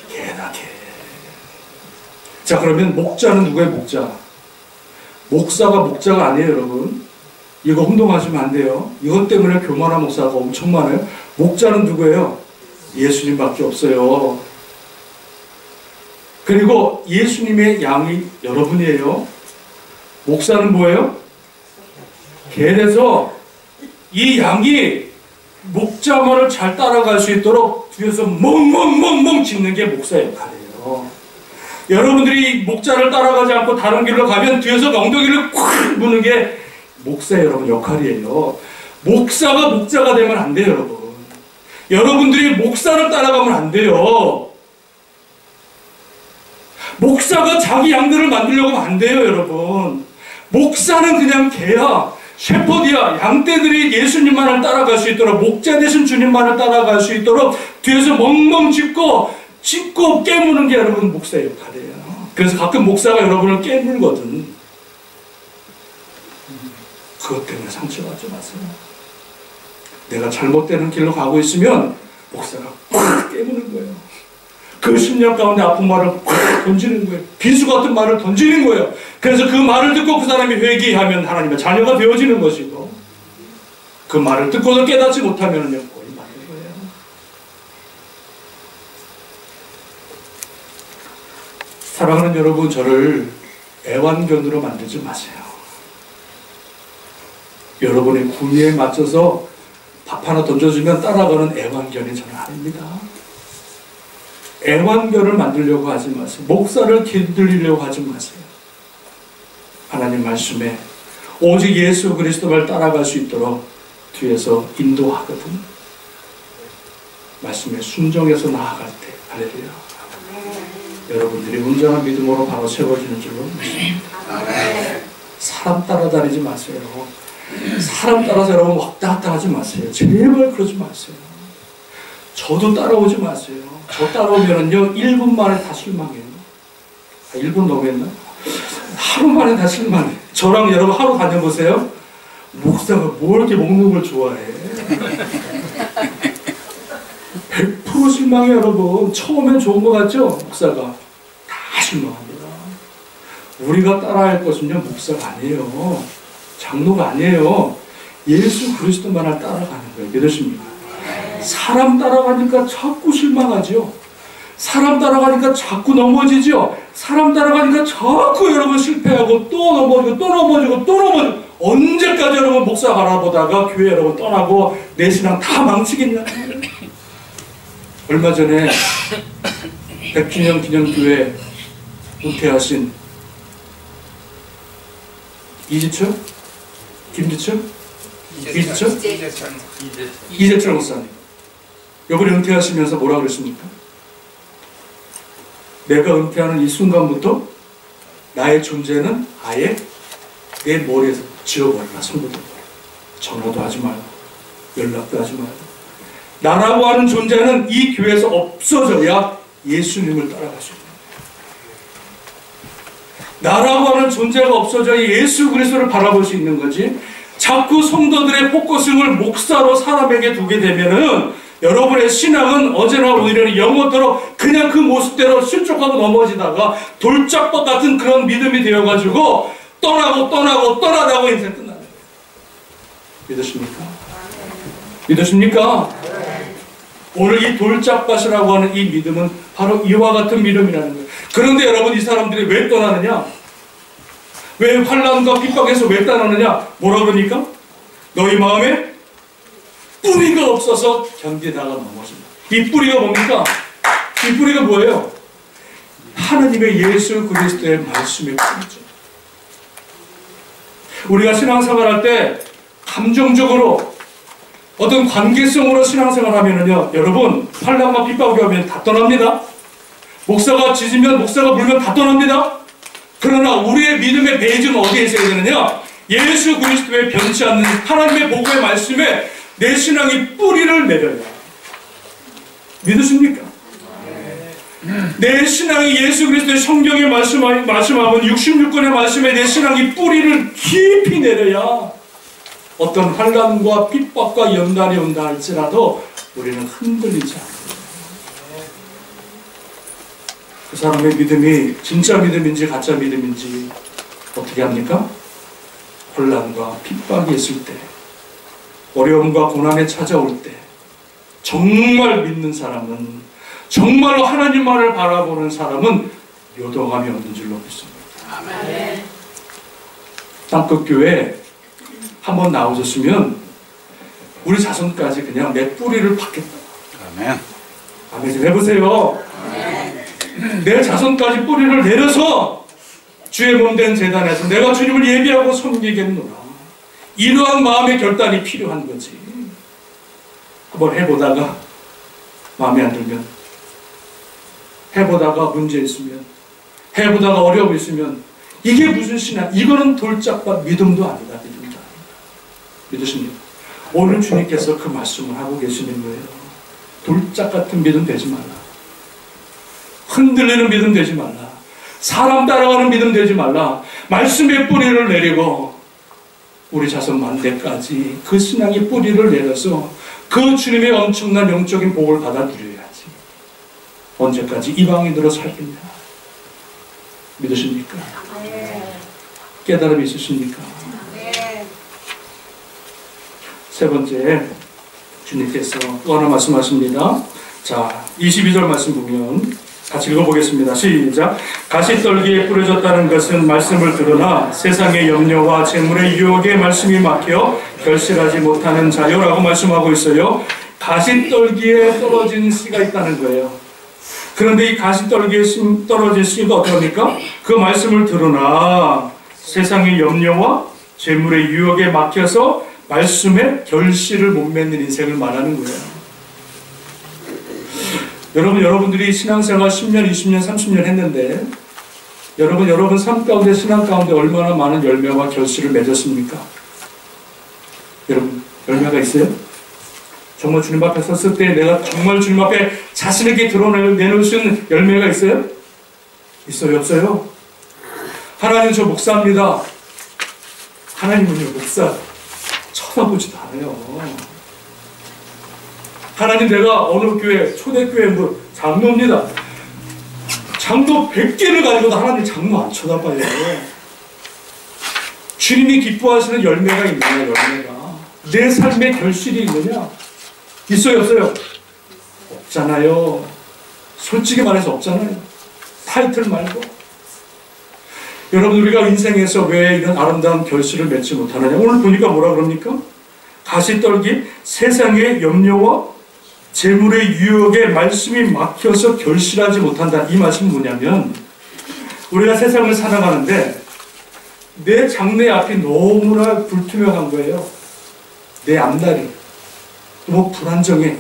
개다, 개. 자, 그러면 목자는 누구예요, 목자? 목사가 목자가 아니에요, 여러분. 이거 혼동하시면 안 돼요. 이것 때문에 교만한 목사가 엄청 많아요. 목자는 누구예요? 예수님밖에 없어요. 그리고 예수님의 양이 여러분이에요. 목사는 뭐예요? 개라서 이 양이 목자 말을 잘 따라갈 수 있도록 뒤에서 멍멍멍멍 짖는 게 목사 역할이에요. 여러분들이 목자를 따라가지 않고 다른 길로 가면 뒤에서 엉덩이를 콱 무는 게 목사의 여러분 역할이에요. 목사가 목자가 되면 안 돼요, 여러분. 여러분들이 목사를 따라가면 안 돼요. 목사가 자기 양들을 만들려고 하면 안 돼요, 여러분. 목사는 그냥 개야, 셰퍼드야. 양떼들이 예수님만을 따라갈 수 있도록, 목자 되신 주님만을 따라갈 수 있도록 뒤에서 멍멍 짖고 깨무는 게 여러분 목사의 역할이에요. 그래서 가끔 목사가 여러분을 깨물거든. 그것 때문에 상처받지 마세요. 내가 잘못되는 길로 가고 있으면 목사가 꽉 깨무는 거예요. 그 심령 가운데 아픈 말을 꽉 던지는 거예요. 비수 같은 말을 던지는 거예요. 그래서 그 말을 듣고 그 사람이 회개하면 하나님의 자녀가 되어지는 것이고, 그 말을 듣고도 깨닫지 못하면 꼬리 맞는 거예요. 사랑하는 여러분, 저를 애완견으로 만들지 마세요. 여러분의 구미에 맞춰서 밥 하나 던져주면 따라가는 애완견이 저는 아닙니다. 애완견을 만들려고 하지 마세요. 목사를 길들이려고 하지 마세요. 하나님 말씀에 오직 예수 그리스도를 따라갈 수 있도록 뒤에서 인도하거든. 말씀에 순종해서 나아갈 때, 할렐루야. 여러분들이 온전한 믿음으로 바로 세워지는 줄로 믿습니다. 사람 따라다니지 마세요. 사람 따라서 여러분 왔다 갔다 하지 마세요. 제발 그러지 마세요. 저도 따라오지 마세요. 저 따라오면은요 1분 만에 다 실망해요. 1분 넘었나? 하루 만에 다 실망해. 저랑 여러분 하루 다녀보세요. 목사가 뭐 이렇게 먹는 걸 좋아해? 100% 실망해요, 여러분. 처음엔 좋은 거 같죠? 목사가 다 실망합니다. 우리가 따라할 것은요 목사가 아니에요. 장로가 아니에요. 예수 그리스도만을 따라가는 거예요. 믿으십니까? 사람 따라가니까 자꾸 실망하죠. 사람 따라가니까 자꾸 넘어지죠. 사람 따라가니까 자꾸 여러분 실패하고 또 넘어지고 또 넘어지고 또 넘어지고, 언제까지 여러분 목사 바라보다가 교회 여러분 떠나고 내 신앙 다 망치겠냐. 얼마 전에 100주년 기념교회 은퇴하신 이재철? 김재철? 이재철 목사님. 이번에 은퇴하시면서 뭐라 그랬습니까? 내가 은퇴하는 이 순간부터 나의 존재는 아예 내 머리에서 지워버려라. 손부터. 전화도 하지 말고 연락도 하지 말고. 나라고 하는 존재는 이 교회에서 없어져야 예수님을 따라갈 수 있는 거예요. 나라고 하는 존재가 없어져야 예수 그리스도를 바라볼 수 있는 거지. 자꾸 성도들의 포커싱을 목사로 사람에게 두게 되면은 여러분의 신앙은 어제나 오늘은 영원토록 그냥 그 모습대로 실족하고 넘어지다가 돌짝법 같은 그런 믿음이 되어가지고 떠나다고 인생 끝나는 거예요. 믿으십니까? 믿으십니까? 오늘 이 돌짝밭이라고 하는 이 믿음은 바로 이와 같은 믿음이라는 거예요. 그런데 여러분, 이 사람들이 왜 떠나느냐? 왜 환난과 핍박에서 왜 떠나느냐? 뭐라 그러니까? 너희 마음에 뿌리가 없어서 견디다가 넘어진다. 이 뿌리가 뭡니까? 이 뿌리가 뭐예요? 하나님의 예수 그리스도의 말씀의 뿌리죠. 우리가 신앙생활할 때 감정적으로 어떤 관계성으로 신앙생활하면은요, 여러분 환난과 핍박이 오면 다 떠납니다. 목사가 짖으면, 목사가 불면 다 떠납니다. 그러나 우리의 믿음의 베이스는 어디에 있어야 되느냐? 예수 그리스도의 변치 않는 하나님의 복음의 말씀에 내 신앙이 뿌리를 내려요. 믿으십니까? 내 신앙이 예수 그리스도의 성경에 말씀하면 66권의 말씀에 내 신앙이 뿌리를 깊이 내려야 어떤 환난과 핍박과 연단이 온다 할지라도 우리는 흔들리지 않아요. 그 사람의 믿음이 진짜 믿음인지 가짜 믿음인지 어떻게 합니까? 혼란과 핍박이 있을 때, 어려움과 고난이 찾아올 때 정말 믿는 사람은, 정말로 하나님만을 바라보는 사람은 요동함이 없는 줄로 믿습니다. 아멘. 땅끝교회 한번 나오셨으면 우리 자손까지 그냥 내 뿌리를 받겠다. 아멘. 아멘 좀 해보세요. 아멘. 내 자손까지 뿌리를 내려서 주의 몸된 제단에서 내가 주님을 예비하고 섬기겠노라. 이러한 마음의 결단이 필요한 거지. 한번 해보다가 마음에 안 들면, 해보다가 문제 있으면, 해보다가 어려움 있으면, 이게 무슨 신앙? 이거는 돌짝밭 믿음도 아니다. 믿음도 아니다. 믿으십니까? 오늘 주님께서 그 말씀을 하고 계시는 거예요. 돌짝 같은 믿음 되지 말라. 흔들리는 믿음 되지 말라. 사람 따라가는 믿음 되지 말라. 말씀의 뿌리를 내리고 우리 자손 만대까지 그 신앙의 뿌리를 내려서 그 주님의 엄청난 영적인 복을 받아 누려야지. 언제까지 이방인으로 살겠냐? 믿으십니까? 깨달음이 있으십니까? 세 번째, 주님께서 또 하나 말씀하십니다. 자, 22절 말씀 보면 같이 읽어보겠습니다. 시작. 가시떨기에 뿌려졌다는 것은 말씀을 들으나 세상의 염려와 재물의 유혹에 말씀이 막혀 결실하지 못하는 자요라고 말씀하고 있어요. 가시떨기에 떨어진 씨가 있다는 거예요. 그런데 이 가시떨기에 떨어진 씨가 어떡합니까? 그 말씀을 들으나 세상의 염려와 재물의 유혹에 막혀서 말씀에 결실을 못 맺는 인생을 말하는 거예요. 여러분들이 신앙생활 10년, 20년, 30년 했는데 여러분 삶 가운데, 신앙 가운데 얼마나 많은 열매와 결실을 맺었습니까? 여러분, 열매가 있어요? 정말 주님 앞에 섰을 때 내가 정말 주님 앞에 자신에게 드러내놓을 수 있는 열매가 있어요? 있어요? 없어요? 하나님 저 목사입니다. 하나님은요, 목사 쳐다보지도 않아요. 하나님 내가 어느 교회, 초대교회 뭐 장로입니다. 장로 100개를 가지고도 하나님 장로 안 쳐다봐요. 주님이 기뻐하시는 열매가 있느냐, 열매가. 내 삶의 결실이 있느냐? 있어요, 없어요? 없잖아요. 솔직히 말해서 없잖아요. 타이틀 말고. 여러분, 우리가 인생에서 왜 이런 아름다운 결실을 맺지 못하느냐? 오늘 보니까 뭐라 그럽니까? 가시떨기, 세상의 염려와 재물의 유혹에 말씀이 막혀서 결실하지 못한다. 이 말씀은 뭐냐면, 우리가 세상을 살아가는데 내 장래 앞이 너무나 불투명한 거예요. 내 앞날이 너무 불안정해.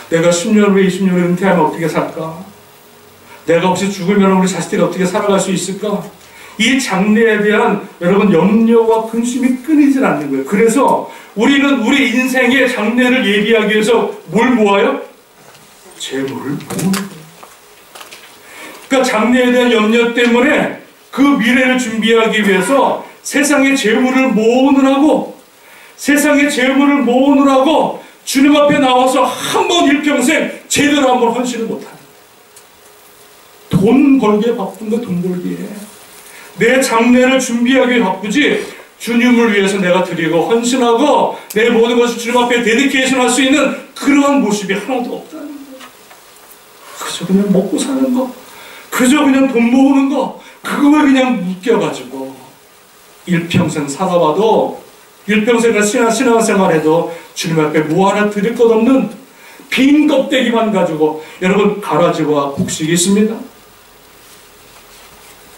내가 10년 후에 20년 후에 은퇴하면 어떻게 살까? 내가 혹시 죽으면 우리 자식들이 어떻게 살아갈 수 있을까? 이 장래에 대한 여러분 염려와 근심이 끊이질 않는 거예요. 그래서 우리는 우리 인생의 장래를 예비하기 위해서 뭘 모아요? 재물을 모으는 거예요. 그러니까 장래에 대한 염려 때문에 그 미래를 준비하기 위해서 세상의 재물을 모으느라고 주님 앞에 나와서 한 번 일평생 제대로 한 번 헌신을 못하는 거예요. 돈 벌기에 바쁜 거, 돈 벌기에. 내 장래를 준비하기 위해 바쁘지 주님을 위해서 내가 드리고 헌신하고 내 모든 것을 주님 앞에 데디케이션 할 수 있는 그러한 모습이 하나도 없다는 거예요. 그저 그냥 먹고 사는 거, 그저 그냥 돈 모으는 거, 그거에 그냥 묶여가지고 일평생 살아와도, 일평생을 신앙생활해도 주님 앞에 뭐 하나 드릴 것 없는 빈 껍데기만 가지고, 여러분, 가라지와 곡식이 있습니다.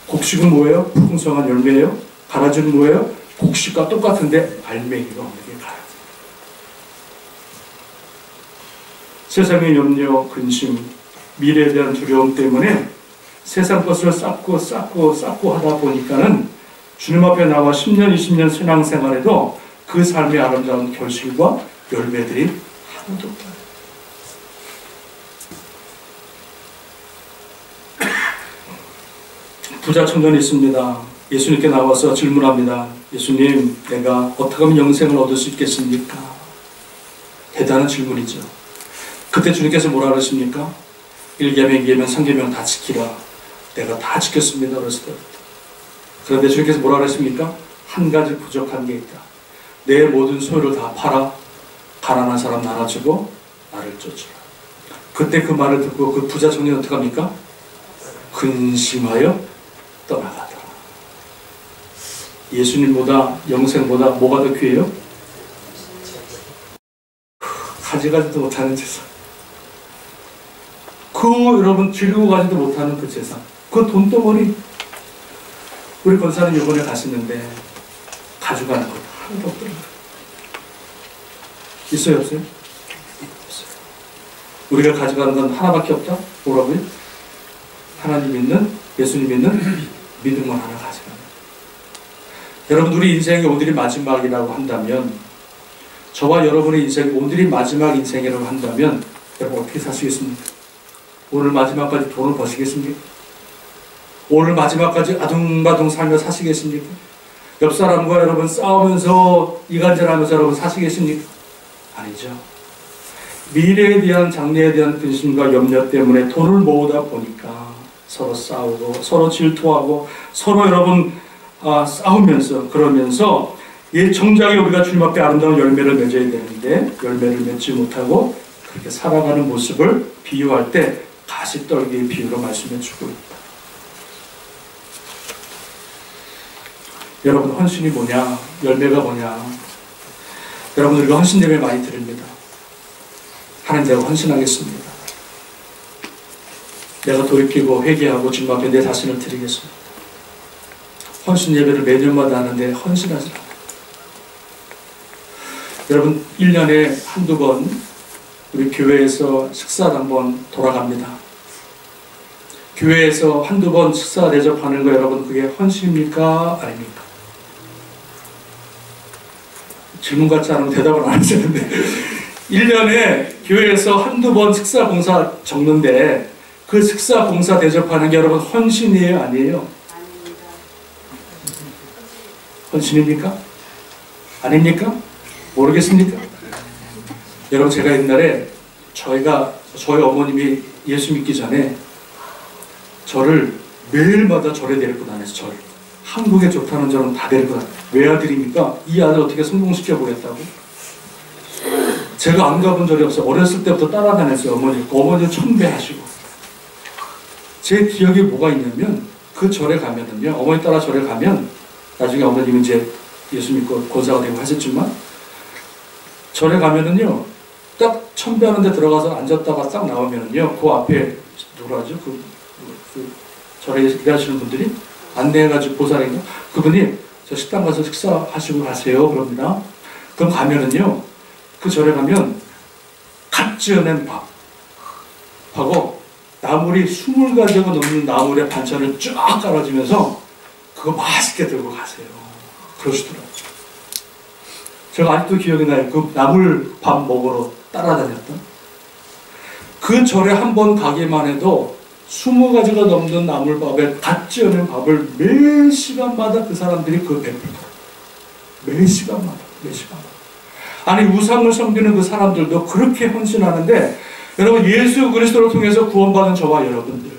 곡식은 뭐예요? 풍성한 열매예요. 가라지는 뭐예요? 곡식과 똑같은데 알맹이가 없는 게 가라지. 세상의 염려, 근심, 미래에 대한 두려움 때문에 세상 것을 쌓고 하다 보니까는 주님 앞에 나와 10년, 20년 신앙생활에도 그 삶의 아름다운 결실과 열매들이 하나도 없다. 부자 청년이 있습니다. 예수님께 나와서 질문합니다. 예수님, 내가 어떻게 하면 영생을 얻을 수 있겠습니까? 대단한 질문이죠. 그때 주님께서 뭐라 그러십니까? 1계명, 2계명, 3계명 다 지키라. 내가 다 지켰습니다. 어렸을 때부터. 그런데 주님께서 뭐라 그랬습니까? 한 가지 부족한 게 있다. 내 모든 소유를 다 팔아 가난한 사람 나눠주고 나를 쫓으라. 그때 그 말을 듣고 그 부자 청년은 어떻게 합니까? 근심하여 떠나가더라. 예수님보다 영생보다 뭐가 더 귀해요? 가져가지도 못하는 재산. 그 여러분 즐기고 가지도 못하는 그 재산. 그 돈덩어리. 우리 권사님 이번에 가시는데 가져가는 것 하나도 없더라고요. 있어요, 없어요? 없어요. 우리가 가져가는 건 하나밖에 없다? 뭐라고요? 하나님 믿는, 예수님 믿는 믿음만 하나 가져가는. 여러분, 우리 인생이 오늘이 마지막이라고 한다면, 저와 여러분의 인생이 오늘이 마지막 인생이라고 한다면 여러분 어떻게 사시겠습니까? 오늘 마지막까지 돈을 버시겠습니까? 오늘 마지막까지 아둥바둥 살며 사시겠습니까? 옆 사람과 여러분 싸우면서 이간질하면서 여러분 사시겠습니까? 아니죠. 미래에 대한 장래에 대한 근심과 염려 때문에 돈을 모으다 보니까 서로 싸우고 서로 질투하고 서로 여러분 싸우면서 그러면서 정작에 우리가 주님 앞에 아름다운 열매를 맺어야 되는데 열매를 맺지 못하고 그렇게 살아가는 모습을 비유할 때 가시떨기의 비유로 말씀해 주고 있다. 여러분, 헌신이 뭐냐? 열매가 뭐냐? 여러분, 우리가 헌신 예배 많이 드립니다. 하나님, 내가 헌신하겠습니다. 내가 돌이키고 회개하고 주님 앞에 내 자신을 드리겠습니다. 헌신 예배를 매년마다 하는데 헌신하지 않아요. 여러분, 1년에 한두 번 우리 교회에서 식사를 한번 돌아갑니다. 교회에서 한두 번 식사 대접하는 거 여러분 그게 헌신입니까? 아닙니까? 질문 같지 않으면 대답을 안 하시는데 1년에 교회에서 한두 번 식사 봉사 적는데 그 식사 봉사 대접하는 게 여러분 헌신이에요? 아니에요? 헌신입니까? 아닙니까? 모르겠습니까? 여러분, 제가 옛날에 저희 어머님이 예수 믿기 전에 저를 매일마다 절에 데리고 다녔어요. 절. 한국에 좋다는 절은 다 데리고 다녔어요. 외아들이니까 이 아들 어떻게 성공시켜 보겠다고. 제가 안 가본 적이 없어요. 어렸을 때부터 따라다녔어요. 어머니 천배하시고. 제 기억에 뭐가 있냐면 그 절에 가면은요, 어머니 따라 절에 가면 나중에 어머님은 이제 예수 믿고 권사가 되고 하셨지만 절에 가면은요, 딱 천배하는 데 들어가서 앉았다가 딱 나오면은요, 그 앞에 누구라죠? 절에 일하시는 분들이 안내해가지고 보살인가? 그분이 저 식당 가서 식사하시고 가세요. 그럽니다. 그럼 가면은요, 그 절에 가면 갓 지어낸 밥하고 나물이 20가지가 넘는 나물에 반찬을 쫙 깔아주면서 그거 맛있게 들고 가세요. 그러시더라고요. 제가 아직도 기억이 나요. 그 나물 밥 먹으러 따라다녔던. 그 절에 한 번 가기만 해도 20가지가 넘는 나물밥에 갓 지어낸 밥을 매 시간마다 그 사람들이 그 베풀더라고요. 매 시간마다. 아니, 우상을 섬기는 그 사람들도 그렇게 헌신하는데, 여러분, 예수 그리스도를 통해서 구원받은 저와 여러분들,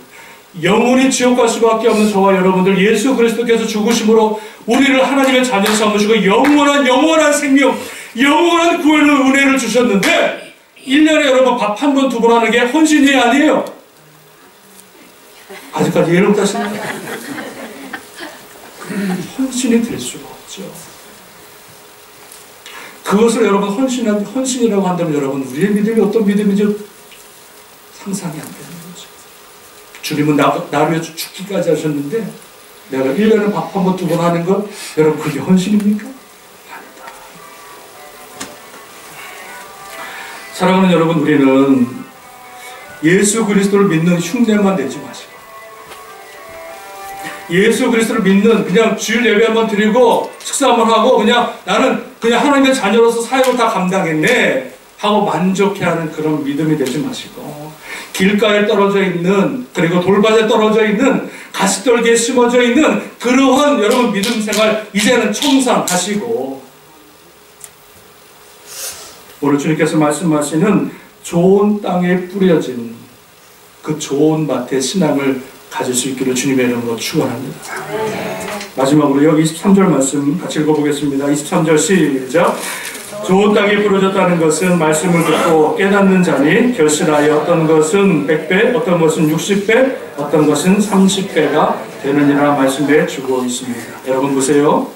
영원히 지옥 갈 수밖에 없는 저와 여러분들, 예수 그리스도께서 죽으심으로 우리를 하나님의 자녀 삼으시고 영원한 생명, 영원한 구원의 은혜를 주셨는데 1년에 여러분 밥 한 번, 두 번 하는 게 헌신이 아니에요. 아직까지 이해를 못하십니까? 헌신이 될 수가 없죠. 그것을 여러분 헌신이라고 한다면 여러분 우리의 믿음이 어떤 믿음인지 상상이 안 되는 거죠. 주님은 나를 위해 죽기까지 하셨는데 내가 1년에 밥 한 번, 두 번 하는 것, 여러분 그게 헌신입니까? 아니다. 사랑하는 여러분, 우리는 예수 그리스도를 믿는 흉내만 내지 마시고 예수 그리스도를 믿는 그냥 주일 예배 한번 드리고 식사 한번 하고 그냥 나는 그냥 하나님의 자녀로서 사역을 다 감당했네 하고 만족해하는 그런 믿음이 되지 마시고 길가에 떨어져 있는, 그리고 돌밭에 떨어져 있는, 가시떨기에 심어져 있는 그러한 여러분 믿음 생활 이제는 청산하시고 오늘 주님께서 말씀하시는 좋은 땅에 뿌려진 그 좋은 밭의 신앙을 가질 수 있기를 주님의 이름으로 축원합니다. 마지막으로 여기 23절 말씀 같이 읽어보겠습니다. 23절 시작. 좋은 땅에 부러졌다는 것은 말씀을 듣고 깨닫는 자니 결실하여 어떤 것은 100배, 어떤 것은 60배, 어떤 것은 30배가 되느니라 말씀해 주고 있습니다. 여러분 보세요.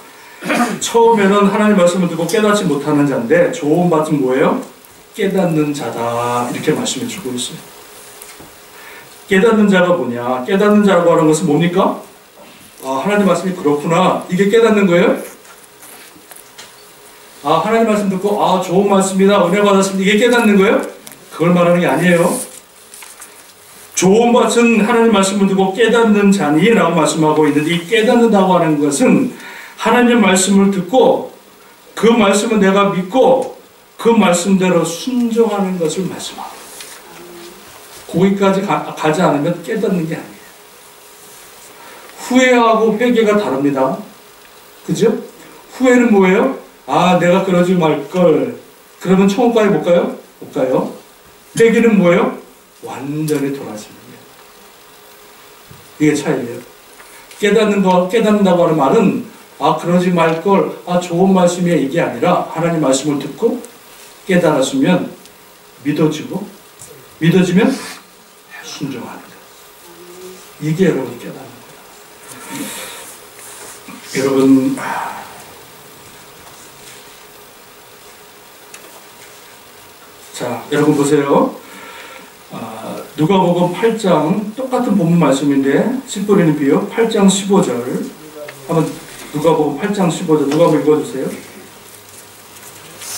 처음에는 하나님 말씀을 듣고 깨닫지 못하는 자인데 좋은 밭은 뭐예요? 깨닫는 자다, 이렇게 말씀해 주고 있어요. 깨닫는 자가 뭐냐? 깨닫는 자라고 하는 것은 뭡니까? 아, 하나님 말씀이 그렇구나, 이게 깨닫는 거예요? 아, 하나님 말씀 듣고 아, 좋은 말씀이다, 은혜 받았습니다, 이게 깨닫는 거예요? 그걸 말하는 게 아니에요. 좋은 밭은 하나님 말씀을 듣고 깨닫는 자니 라고 말씀하고 있는데, 이 깨닫는다고 하는 것은 하나님 말씀을 듣고 그 말씀을 내가 믿고 그 말씀대로 순종하는 것을 말씀합니다. 거기까지 가지 않으면 깨닫는 게 아니에요. 후회하고 회개가 다릅니다. 그죠? 후회는 뭐예요? 아, 내가 그러지 말걸. 그러면 천국까지 못 가요? 못 가요. 회개는 뭐예요? 완전히 돌아서는 거예요. 이게 차이예요. 깨닫는다고 하는 말은 아, 그러지 말걸, 아, 좋은 말씀이야, 이게 아니라 하나님 말씀을 듣고 깨달았으면 믿어지고, 믿어지면 순종하는 거예요. 이게 여러분 깨닫는 거예요. 여러분, 자, 여러분 보세요. 누가복음 8장, 똑같은 본문 말씀인데 씨 뿌리는 비유 8장 15절 한번, 누가복음 8장 15절 누가 한번 읽어주세요.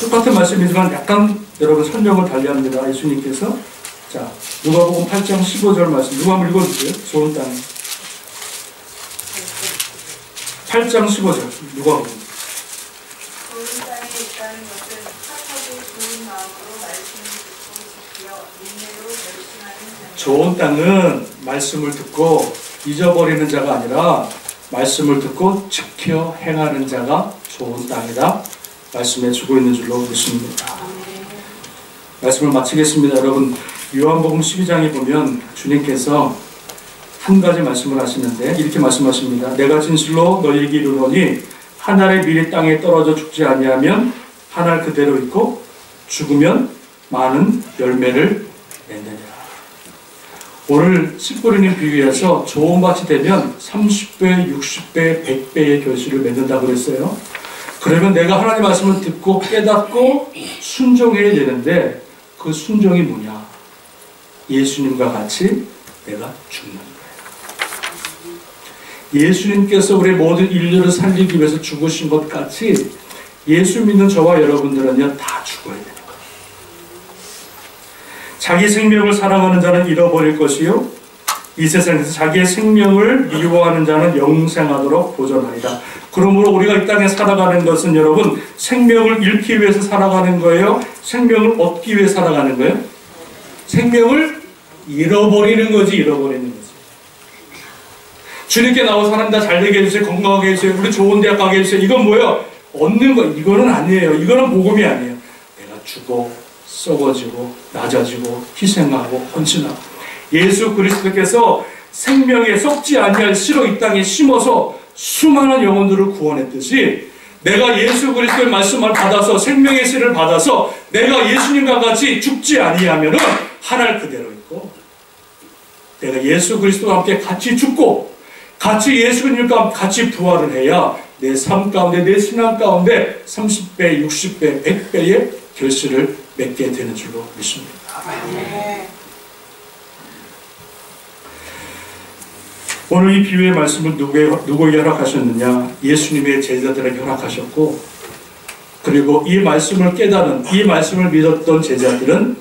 똑같은 말씀이지만 약간 여러분 설명을 달리합니다, 예수님께서. 자, 누가복음 8장 15절 말씀 누가 한번 읽어주세요. 좋은 땅 8장 15절 누가복음. 좋은 땅에 있다는 것은 착하고 좋은 마음으로 말씀을 듣고 지켜 인내로 결심하는 자. 좋은 땅은 말씀을 듣고 잊어버리는 자가 아니라 말씀을 듣고 지켜 행하는 자가 좋은 땅이다 말씀해 주고 있는 줄로 믿습니다. 말씀을 마치겠습니다. 여러분, 요한복음 12장에 보면 주님께서 한 가지 말씀을 하시는데 이렇게 말씀하십니다. 내가 진실로 너희에게 이르노니 한 알의 밀이 땅에 떨어져 죽지 아니하면 한 알 그대로 있고 죽으면 많은 열매를 맺느니라. 오늘 씨 뿌리는 비유에서 좋은 밭이 되면 30배, 60배, 100배의 결실을 맺는다고 그랬어요. 그러면 내가 하나님 말씀을 듣고 깨닫고 순종해야 되는데 그 순종이 뭐냐? 예수님과 같이 내가 죽는 거예요. 예수님께서 우리 모든 인류를 살리기 위해서 죽으신 것 같이 예수 믿는 저와 여러분들은요, 다 죽어야 되는 거예요. 자기 생명을 사랑하는 자는 잃어버릴 것이요, 이 세상에서 자기의 생명을 미워하는 자는 영생하도록 보존하리라. 그러므로 우리가 이 땅에 살아가는 것은 여러분, 생명을 잃기 위해서 살아가는 거예요? 생명을 얻기 위해 살아가는 거예요? 생명을 잃어버리는 거지, 잃어버리는 거지. 주님께 나와서 하나님 다 잘되게 해주세요, 건강하게 해주세요, 우리 좋은 대학 가게 해주세요. 이건 뭐예요? 얻는 거, 이거는 아니에요. 이거는 복음이 아니에요. 내가 죽어 썩어지고 낮아지고 희생하고 헌신하고, 예수 그리스도께서 생명에 썩지 아니할 씨로 이 땅에 심어서 수많은 영혼들을 구원했듯이 내가 예수 그리스도의 말씀을 받아서 생명의 씨를 받아서 내가 예수님과 같이 죽지 아니하면은 한 알 그대로 있고, 내가 예수 그리스도와 함께 같이 죽고 같이 예수님과 같이 부활을 해야 내 삶 가운데, 내 신앙 가운데 30배, 60배, 100배의 결실을 맺게 되는 줄로 믿습니다. 오늘 이 비유의 말씀을 누구에게 허락하셨느냐? 예수님의 제자들에게 허락하셨고, 그리고 이 말씀을 깨달은, 이 말씀을 믿었던 제자들은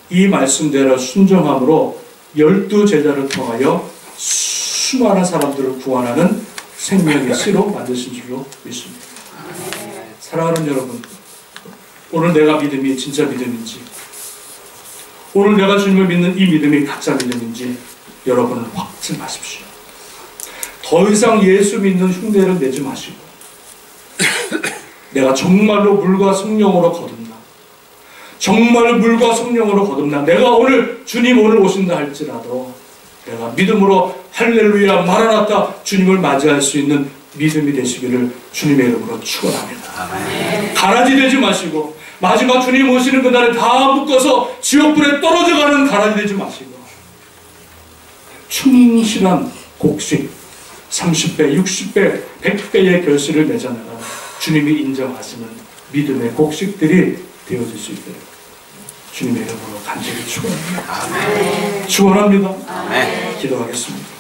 이 말씀대로 순종함으로 12제자를 통하여 수많은 사람들을 구원하는 생명의 씨로 만드신 줄로 믿습니다. 사랑하는 여러분, 오늘 내가 믿음이 진짜 믿음인지, 오늘 내가 주님을 믿는 이 믿음이 가짜 믿음인지 여러분은 확증하십시오. 더 이상 예수 믿는 흉내를 내지 마시고, 내가 정말로 물과 성령으로 거듭나, 정말 물과 성령으로 거듭나, 내가 오늘 주님 오늘 오신다 할지라도 내가 믿음으로 할렐루야 마라나타 주님을 맞이할 수 있는 믿음이 되시기를 주님의 이름으로 축원합니다. 가라지 되지 마시고 마지막 주님 오시는 그날에 다 묶어서 지옥불에 떨어져가는 가라지 되지 마시고 충실한 곡식 30배, 60배, 100배의 결실을 맺어나가 주님이 인정하시는 믿음의 곡식들이 되어질 수 있도록 주님의 이름으로 간절히 축원합니다. 축원합니다. 기도하겠습니다.